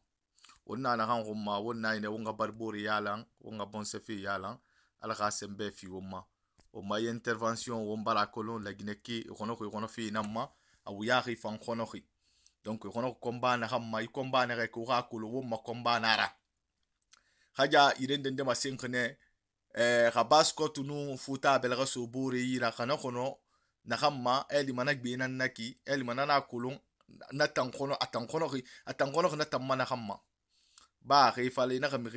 Wonna na kan gomma wonna ine wonga barbori yalan wonga bonsefi yalan ala ka sembe fi womma o ma intervention wombara kolon la gineki kono fi namma awu yari fan kono khi donc kono komba na hamma I komba na ko ga kulu womma komba nara haja irende ndema senkene gabasko tunu futa belga suburi ira kana kono na hamma eli manak binan naki eli manana kulun na tankono atankono na tamana hamma ba il fallait na mi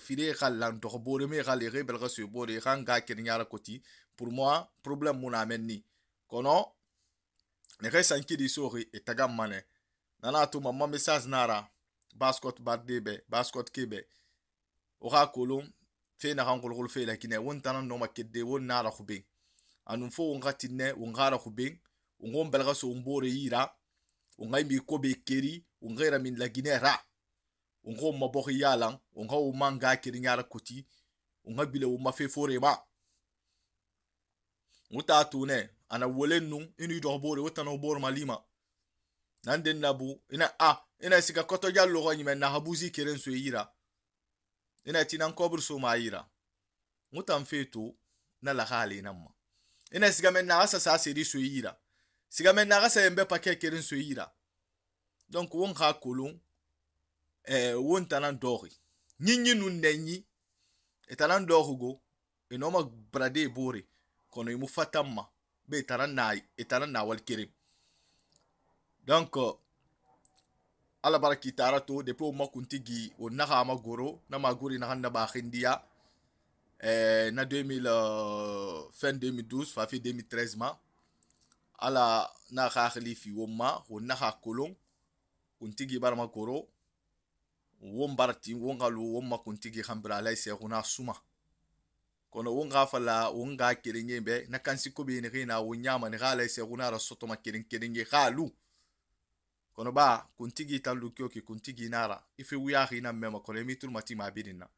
file khalan to bore me khale re belga su bore khanga ken nyara koti pour moi problème mon amenni kono ne re sanki di sori et tagam mane nana to mamma message nara baskot bardebe baskot kebe o ha kolum fe na hangol fe la kine won tanan no makede won nara khube anun fo wonga tinne wongara khube wongom belga su mbore yira wongai mi ko be keri wongaira min la ginera ungo mabokhi yalang ungo manga kirinyara kuti unga bile umafe forema uta tune ana wolenu inu do bore wotano bor malima nanden nabu ina sika koto jallo goni men na habuzi keren so yira ina tinan kobur so mayira mutan fetu na la khali namma ina sigamen na asa sa seri so yira sigamen na asa yembe paquet kerin so yira donc won ka kolon won tanan dori nyinyi nun nenyi etanan dorugo enoma brade bore kono imu fatamma be etanan na wal kerim donc ala baraki tarato depuis o makuntigi o naha magoro na magori na handa ba khindia na 2000 fin 2012 fa fi 2013 ma ala na khalifi womma o naha kolon kuntigi bar magoro won barti won galu won makuntigi khambra lay se kuna suma kono won gafala won ga kiringe be na kansi ko be ni na won nyama ni gala se kuna rasoto ma kiringe khalu kono ba kuntigi talu kyoki kuntigi nara ife wiyahi na mema kono mitul mati ma bidina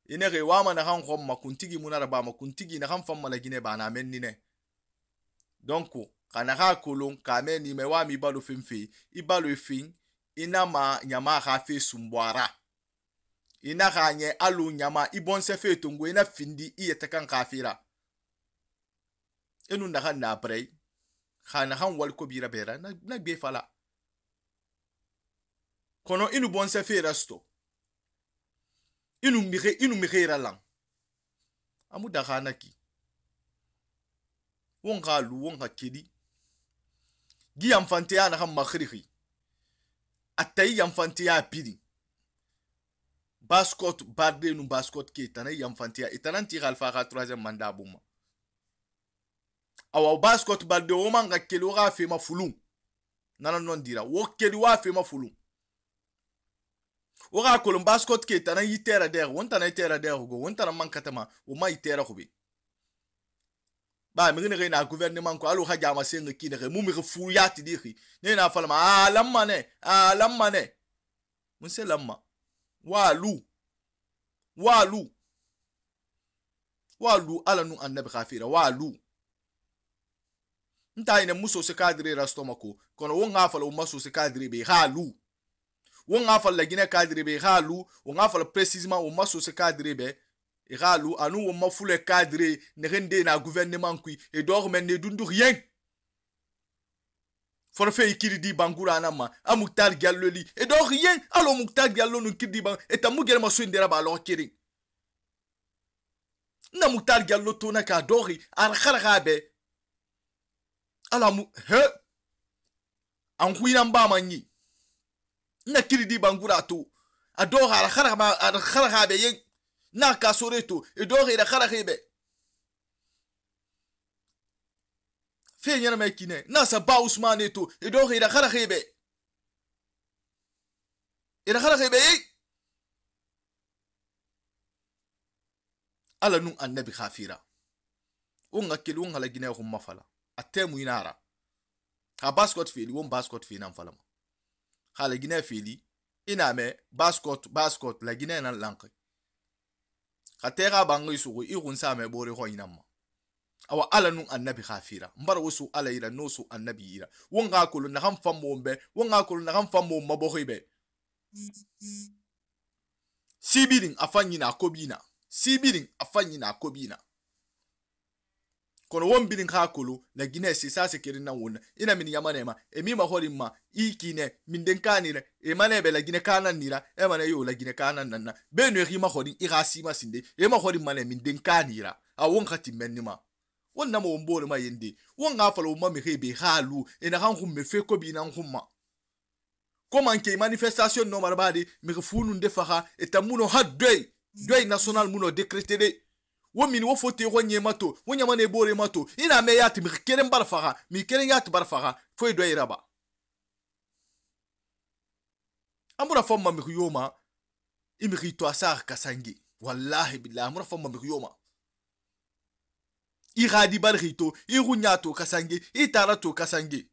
ine ge wama na han khom ma kuntigi munara ba ma kuntigi na han famma la gine ba na menni ne donc kana ha kolon kame ni me wa mi balu fimfi ibalu fin ina ma nyama ha fe sumbwara ina ganye alu nyama ibonse fe tungo ina findi iyete kan kafira enu na han na brei khana han wal ko bira bera na be fala kono inu bonse fe resto inu mire lang amu da khanaki wonga lu wonga kidi gi yamfante ya na ham makhrihi atay yamfante ya pidi baskot barde nu baskot ke tanay yamfante ya itananti khalfa ka 3e mandat buma awa baskot barde o manga kelo ga fe mafulu nana non dira wo keli wa fe mafulu oga kolon baskot ke tanan yitera der wonta na yitera der go wonta na mankatama o ma yitera ko be ba mi ne na gouvernement ko alu haja ma senga kine re mu mi fu yati diri ne na falma lamma ne mun se lamma walu ala nu annabi khafira walu nta ine muso se kadri rastomako kono wonga fala o maso se kadri be halu won afal la gine cadre be halu won afal précisément o maso se cadre be e halu anu o mafule cadre ne rende na gouvernement kui et dor men ne dundu rien forfait ikiri di bangura nama amuktar gallo li et dor rien alo muktar gallo no kidi ban et amu gere maso ndera ba lo kiri na muktar gallo to na ka dori ar kharabe ala mu he an kuina mba manyi na kiri di bangura to ado khara be yen na ka soreto edo ira khara be fe nyana me kine na sa ba usmane to edo ira khara be ala nun annabi khafira unga kilu unga la gine ko mafala atemu inara ha baskot fili won baskot fili nan falama hala gine fili ina me baskot la gine nan lank khatera bangi sugo irun sa me bore ho inamma awa ala nun annabi khafira mbar wusu ala ira nosu annabi ira wonga kulu na ham famombe wonga kulu na ham famom mabohibe sibirin afanyi na kobina kono won bilin hakulu na gine si sase kirin na wona ina min yamane ma emi ma horin ma ikine min den kanire e mane be la gine kanan nira e mane yo la gine kanan nanna be no ri ma horin irasi ma sinde e ma horin mane min den kanira a won khati menima wonna mo mbore ma yende won ga falo ma mi hebe halu ina han hum me fe ko bi nan humma comment que manifestation no marbadi mi funu ndefaha etamuno haddoy doy national muno décrété wo min wo fote wo nyemato wo nyamane bore mato ina me yati mi keren barfaha mi keren yati barfaha foi doy raba amura fomma mi yoma imi khito asar kasangi wallahi billahi amura fomma mi yoma i gadi barkhito i runyato kasangi i tarato kasangi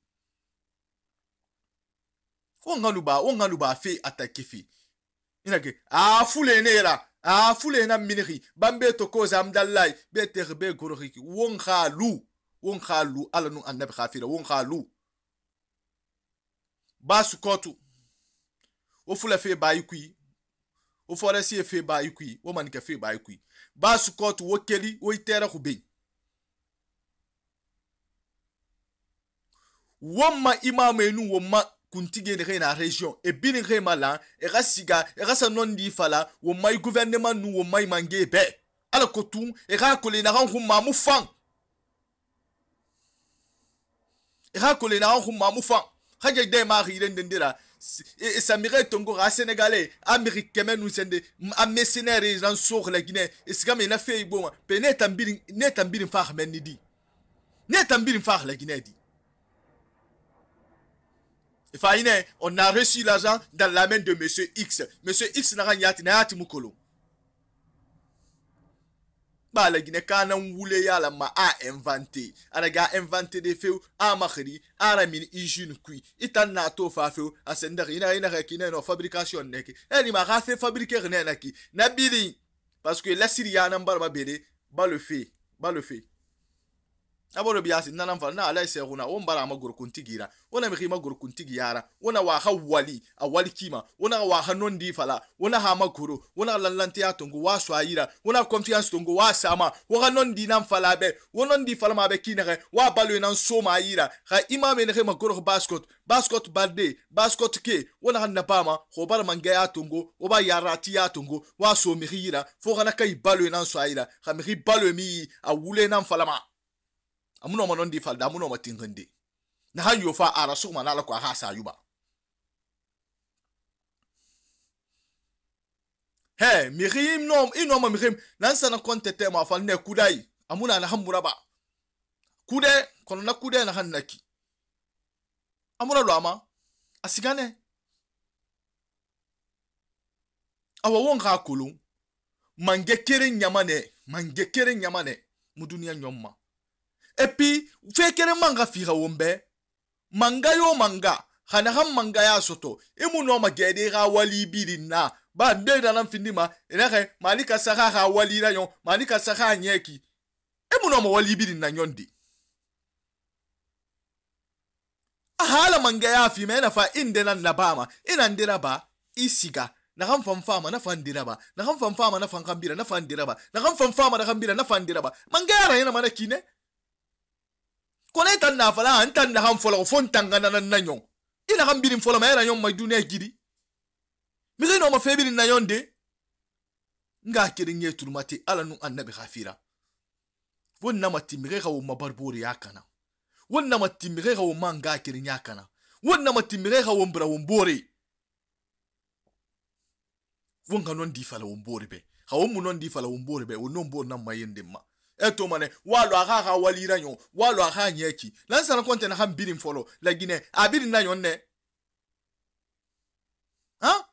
wonga luba fe attaque fi inake fule na miniri bambe to ko zamdallai be terbe goriki wonga lu ala nu annabi khafira wonga lu basu kotu o fula fe bayikui o foresi fe bayikui o manike fe bayikui basu kotu wo keli wo itera khube woma imame nu woma kuntige ne na région e bini rema la e rasiga e rasa non di fala woma gouvernement nu woma mange be ala kotum e ra kole na ran huma mu fan e ra kole na ran huma mu fan haje de ma ri ndendira et ça m'irait tongo à sénégalais américain men nous sende a mercenaires dans sur la Guinée et c'est comme il a fait bon penet ambirin far men ni di net ambirin far la Guinée di il fallait on a reçu l'argent dans la main de monsieur X n'a rien yati mukolo ba la Guinée kana wule ya la ma a inventé anaga inventé des faits a makhri ara min ijune kui itan na to fa feu a sender ina rekine no fabrication neki eni ma ga fait fabriquer ne naki na bili parce que la Syria na mbar ma bele ba le fait aboro biasi nana mfa na ala ise huna o mbara magoro kuntigira ona mi magoro kuntigiyara ona wa hawali awali kima ona wa hanondi fala ona ha magoro ona lanlanti atongo wa swayira ona confiance tongo wa sama wa nondi nam fala be wonondi fala ma be kinere wa balu nan soma yira ha imame ne magoro baskot balde baskot ke ona hanna pama ho bar mangaya tongo o ba yarati ya tongo wa so mi hira fo kana kai balu nan swayira ha mi balu mi awule nan fala ma amuno manon di falda amuno matingende na hanyo fa ara suma na la kwa hasa yuba he mirim nom inoma mirim nansa na kontete ma fal ne kudai amuna na hamura ba kude kono na kude na hannaki amuna lo ama asigane awa wonga kulu mange kere nyamane mudunia nyomma. Et puis, fekere manga fira wombe, manga yo manga, hanaham manga ya soto, emuno magede ra wali birina, ba nde na namfindima, enare, malika saka ha wali rayon, malika saka nyeki, emuno ma wali birina nyondi. Ahala manga ya fi mena fa indena nabama, inandira ba, isiga, na kam famfama na fandiraba, na kam famfama na fankambira na fandiraba, na kam famfama na kambira na fandiraba, manga ya rayena mana kine, kone tan na fala antan na ham fola fontanga na nanyon ina ham birin fola ma nanyon ma dunia gidi mi no ma febirin nanyon de nga kirin ye turmati ala nu annabi khafira wonna matti mi ga wo mabarburi yakana wonna matti mi ga wo manga kirin yakana wonna matti mi ga wo mbra wo mbore wonga non di fala wo mbore be hawo mu non di fala wo mbore be wonon mbor na mayende ma eto mane walo aga walira nyon walo aga nyeki lansa na konte na ham birin folo la Guinée abirin na yonne ha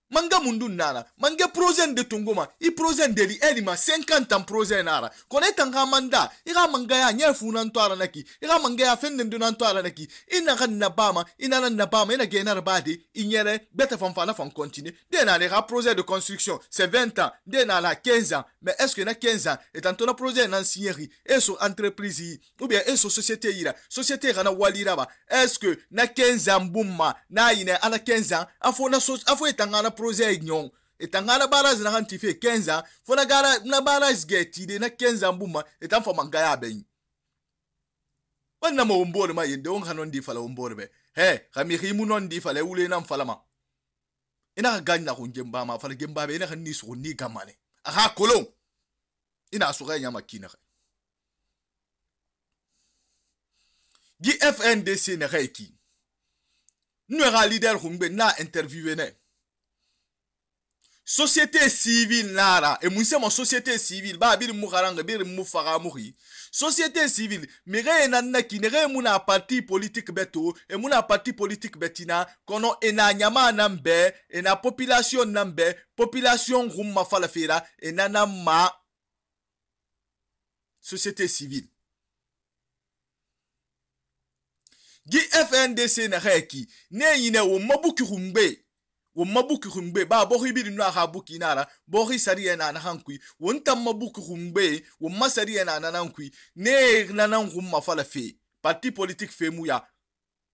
manga mundu nana manga projet de tongoma i projet de li elima 50 ans projet nara koneta ngamanda ira manga ya nyefu na ntwara naki ira manga ya fende ndu na ntwara naki ina ganna bama ina genar bade inyere beta fanfana fan continue de na les projet de construction c'est 20 ans de na la 15 ans mais est-ce que na 15 ans et tant na projet na signerie et so entreprise ou bien et so société ira société kana walira ba est-ce que na 15 ans bumma na ine ana 15 ans afo etangana projet nyon etangana barrage na kantife 15 ans fona gara na barrage getide na 15 ans buma etan fa mangaya ben wana mo mbore ma yende on hanon di fala mbore be he kami khimu non di fala wule nam falama ina ganya ko ngemba ma fala gemba be ina kan ni so ni gamane aha kolon ina so ganya makina gi FNDC na reiki nous leader humbe na interviewé ne société civile nara et mousse mon société civile ba bir moukaranga bir moufara mouri société civile mire nanna ki nere muna parti politique beto et muna parti politique betina kono ena nyama nambe ena population nambe population rumma falafira enana ma société civile gi FNDC na reki ne yine wo mabuki humbe ba bohi biri no ha buki nara bohi sariya na hankui wonta mabuki humbe wo masariya na nankui ne nanan humma fala fe parti politique fe muya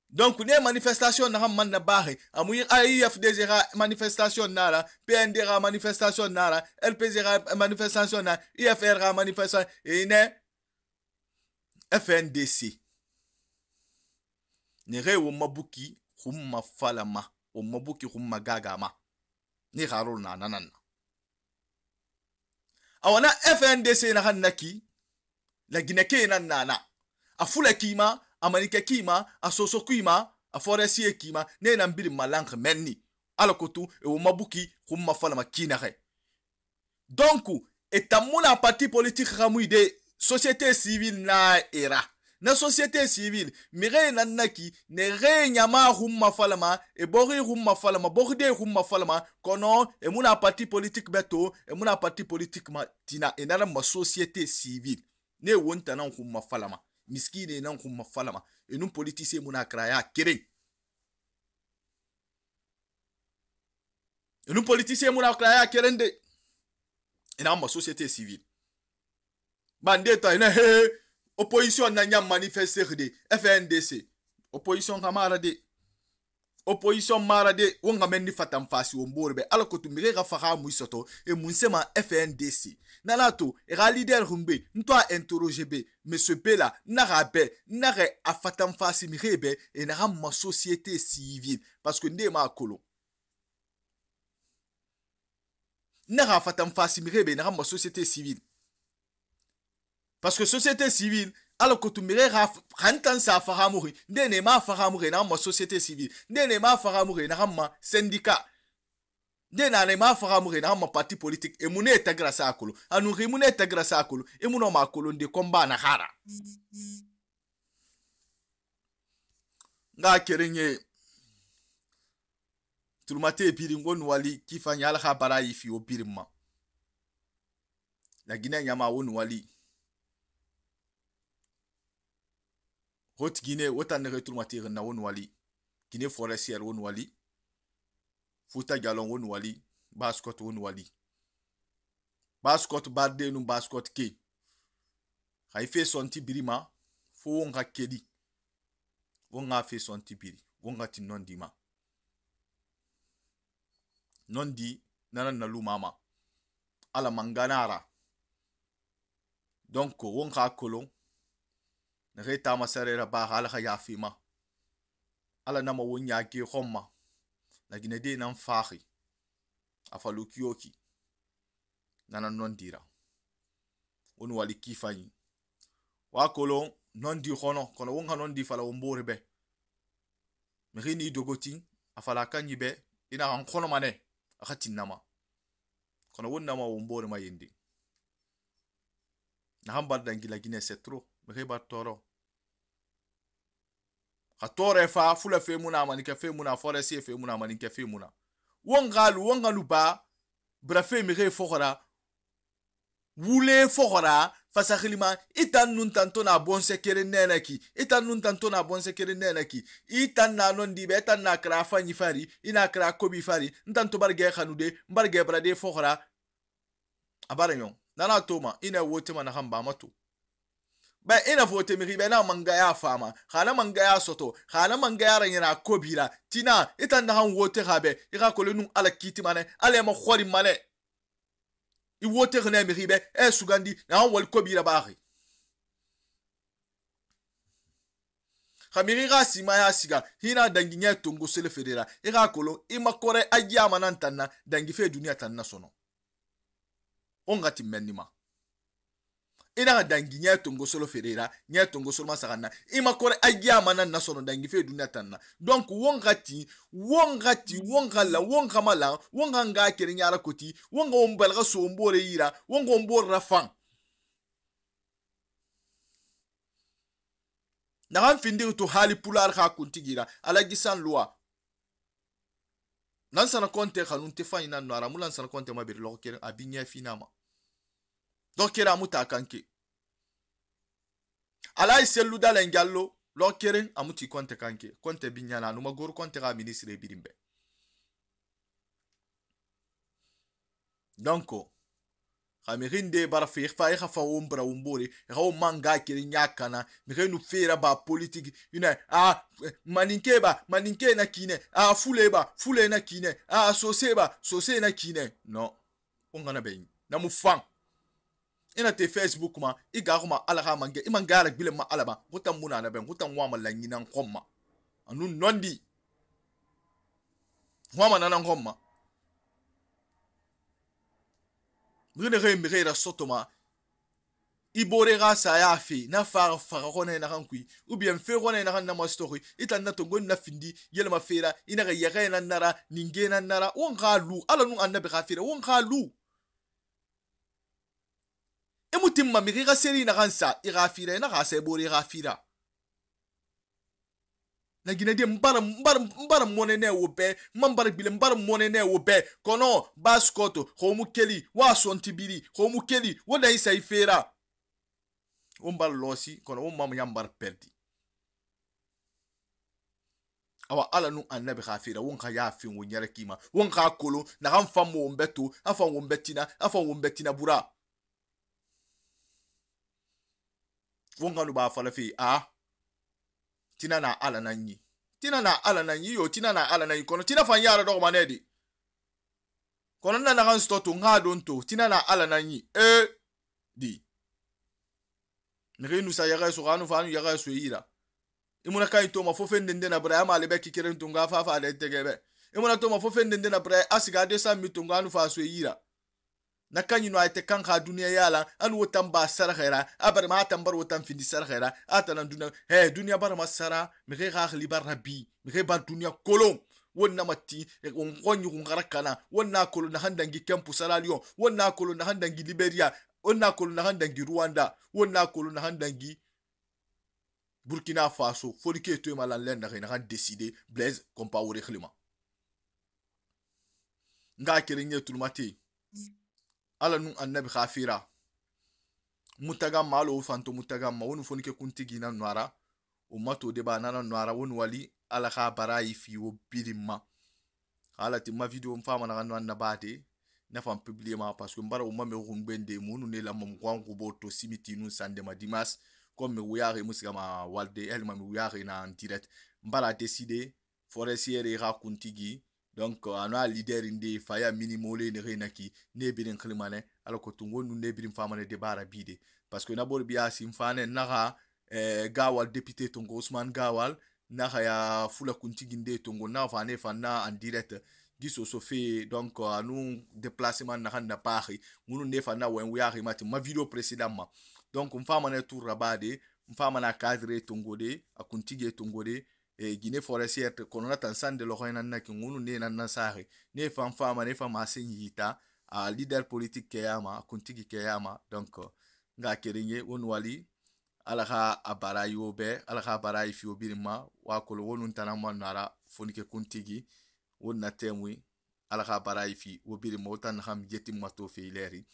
donc ne manifestation na man na bahe amuyi AIFDG manifestation nara PND manifestation nara LPG manifestation na IFR manifestation et ne FNDC nere wo mabuki humma falama wo mabuki humma gagama ni harul na nanan awana FNDC na hannaki la gineke na nana afula kima amanike kima asoso kima aforesiye kima ne na mbiri malank menni alakotu wo mabuki humma falama kinare donc etamuna parti politique ramuide société civile na era na société civile mire nanaki ne re nyama humma falama e bori humma falama borde humma falama kono e muna parti politique beto e muna parti politique ma tina enana ma société civile ne wonta nan humma falama miskine nan humma falama e nun politicien muna kraya keren e nun politicien muna kraya keren de ena ma société civile bandeta ina he opposition na nyam manifester de FNDC opposition kamara de opposition mara de wonga menni fatam fasi womborbe ala ko tumire ga faha muisoto e munsema FNDC nanato e ga leader humbe ntwa interroger be monsieur Bella na rabe na re afatam fasi mirebe e na ma société civile parce que ndema akolo na ga fatam fasi mirebe na ma société civile parce que société civile alors que tu mire rantan sa fahamuri ndene ma fahamuri na ma société civile ndene ma fahamuri na ma syndicat ndene na ma fahamuri na ma parti politique e mune tagra sakolo anu ri mune tagra sakolo e muno ma kolo de combat na hara nga kerenye tulmate piringon wali kifanya ala habara yifi o pirima la Guinée nyama wonu wali hot Guinée wotan retul matir na won wali Guinée forestière won wali Fouta Djallon won wali Baskot won wali Baskot barde nu Baskot ke hay fe sonti birima fo wonga kedi wonga fe sonti biri wonga tin non dima non di nanan na lumama ala manganara donc wonga kolon Reta masarera ba hala ya fima ala nama wonya ke homma la ginede nan fahi afalu kiyoki nanan non dira on wali kifani wa kolon non di hono kono wonga non di fala wombore be meni dogoti afala kanyibe ina an kono mane akati nama kono wonna ma wombore ma yindi na hambal dangila Guinée c'est trop meba toro khatore fa fula fe muna manika fe muna foresi fe muna manika fe muna wongalu ba brafe mire fokora wule fokora fasa khilima itan nun tanto na bon sekere nenaki itan nun tanto na bon sekere nenaki itan na non dibe itan na kra fanyi fari ina kra kobi fari ntanto barge khanude barge brade fokora abaranyo nana toma ina wote mana hamba matu ba ina vote mi ribe na mangaya fama khana mangaya soto khana mangaya ranyana kobira tina itan na han wote habe ira kolenu ala kiti mane ala ma khori mane I wote khana mi ribe e sugandi na han wal kobira bari khamiriga sima ya siga hina danginya tungu sele federa ira kolo imakore agia manantana dangi fe dunia tanna sono ongati menima ina dangi nya tongo solo ferera nya tongo solo masakana ima kore agia manan nasono dangi fe dunia tanna donc wongati wongala wongamala wonganga kere nyara koti wonga ombalga so mbore ira wonga ombor rafan na han findir to hali pular ha kuntigira ala gisan loi nan sana konte khanun te fayna no ara mulan sana konte mabir lo kere abinya finama donc kera muta kanke ala iselu dala ngallo lo kere amuti konte kanke konte binyana no magor konte ga ministre birimbe donc khamirinde bar fi fa khafa umbra umburi raw manga kiri nyakana mirenu fera ba politique ina maninke na kine fule na kine sose na kine no ongana ben na mufan ina te Facebook ma igaruma ala ha mange imangara bile ma alaba hutam muna na ben hutam wa malanyi nan komma anu nondi homa nana ngomma mune re mi ra sotoma ibore ga sa ya fi na fara gona na kan kui ou bien fe gona na kan na mastori itan na to gon na findi yele ma fera ina ga yaga na nara ninge na nara won galu ala nu annabi khafira won galu emutim ma mi ga seri na kan sa igafira na ga sa ibore gafira na gine de mbara monene wo be mbara bile mbara monene wo be kono baskoto homu keli wa sontibiri homu keli woda isa ifera umbar losi kono umma yambar perdi awa ala nu annabi khafira won ka yafi won yara kima won ka kolo na kan famo mbeto afa won betina bura won kanu ba fala fi tina na ala nanyi yo tina na ala nanyi kono tina fan yara do manedi kono na kan stoto ngado nto tina na ala nanyi di Nrenu sa yaga so kanu fanu yaga so ira imuna kai to ma fo fende na bra ma lebe kikere ntunga fa fa de tegebe imuna to ma fo fende na bra asiga de sa mitunga anu fa so ira na kanyi no ayte kan ka duniya yala anu wotan ba sar khaira abar ma tambar wotan findi sar khaira atana duniya duniya bar masara mi ga khali bar rabbi mi ga bar duniya kolon wonna matti on gonyu ngarakana wonna kolon na handangi kempu saralion wonna kolon na handangi liberia wonna kolon na handangi Rwanda wonna kolon na handangi Burkina Faso folike to malan len na kan décider Blaise Compaoré khilima nga kirinye tulmati ala nun annabi khafira mutaga malo fanto mutaga ma wonu fonike kuntigi na nwara ummato de ba nana nwara wonu wali ala kha barayi fi wo birima ala ti ma video mfama na kanwa na bade na fam publier ma parce que mbara umma me rumbende munu ne la mom gwangu boto simiti nu sande ma dimas comme me wuyare musika ma walde el ma me wuyare na en direct mbara décider forestier e ra kuntigi donc ana leader inde faya minimole ne renaki ne birin klimane ala ko tungo nu ne birin famane de bara bide parce que na bor biya simfane naga gawal député tongo Ousmane Gawal naga ya fula kuntigi nde tongo na fane fana en direct giso so fait donc anu déplacement na handa pahi munu ne fana wen wiari mati ma video précédemment donc mfamane tour rabade mfamana cadre tongo de akuntigi tongo de Guinée forestière kono na tansan de loxoyna na ki ngunu ne na saxe ne fama ne fama senyita a leader politique kayama kuntigi kayama donc nga kerinye won wali ala kha abarayo be ala kha baray fi obirima wa ko wonun tanama nara fonike kuntigi won na temwi ala kha baray fi obirima wotan xam jeti mato fi leri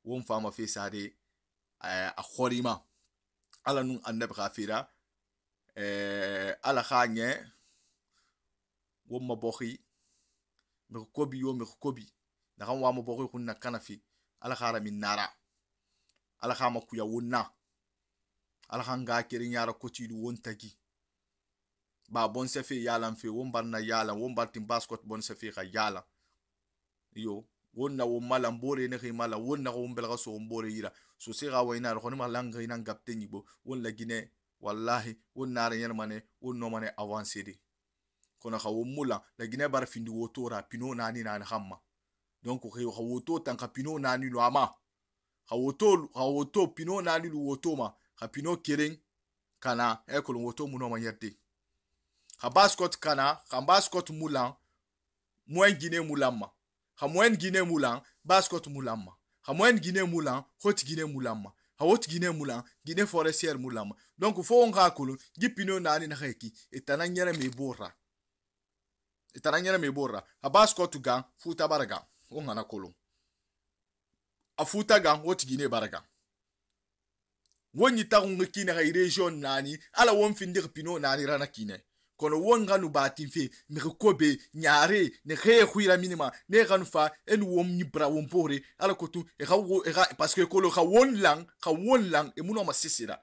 won fama fi sade a khorima ala nun annab khafira ala khanye wo maboxi me kobi na kan wa maboxi kunna kanafi ala khara min nara ala khama kuya wonna ala khanga kirin yara kotidu wontagi ba bon se fe yalan fe won barna yalan won bartin baskot bon se fe ka yala yo wonna wo malam bore ne khimala wonna ko mbel so mbore yira so se ga wayna ko ni malanga ina ngapte nyibo won la gine wallahi won nare yermane won no mane avancer de kono khawo mula la gine bar findi wotora pino nani nan hamma donc ko woto tan ka pino nani lo ama khawoto pino nani lu woto ma ka pino keren kana e ko woto muno ma yerde ka baskot kana ka baskot mulan moyen gine mulamma ka moyen gine mulan baskot mulamma ka moyen gine mulan hot gine mulamma hawot gine mulan gine forestière mulam donc fo on kakulu gipino nani na heki etananyere me borra habas ko tuga futa baraga on ngana kolon afuta ga hot gine baraga woni tagunga kine ga region nani ala won findir pino nani rana kine kono won nganu batin fe mi kobe nyaare ne khe khuira minima ne ganu fa en wom ni bra won pore ala ko tu e ga parce que ko lo ka won lang e muno ma sisira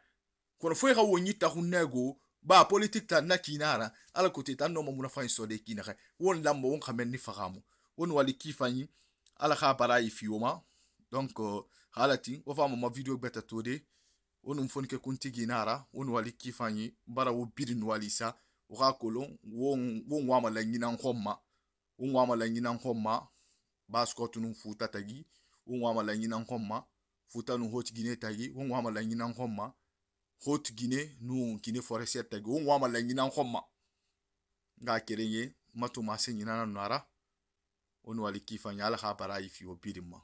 kono fo ga woni ta hunnego ba politique ta nakinara ala ko te tan no muna fa so de kinara won lambo won khamen ni fagamu won wali kifani ala kha bara ifioma donc halati o fa ma video beta tode won fon ke kunti ginara won wali kifani bara wo birin walisa Oga kolon won wama la nyinan khomma won wama la nyinan khomma baskot nun futa tagi won wama la nyinan khomma futa nun hot gine tagi won wama la nyinan khomma hot gine nun kine forestier tagi won wama la nyinan khomma nga kerenye matu mase nyinana nara on wali kifa nyala khabara ifi obirima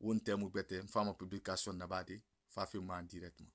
won temu bete fama publication na bade fa fi man directement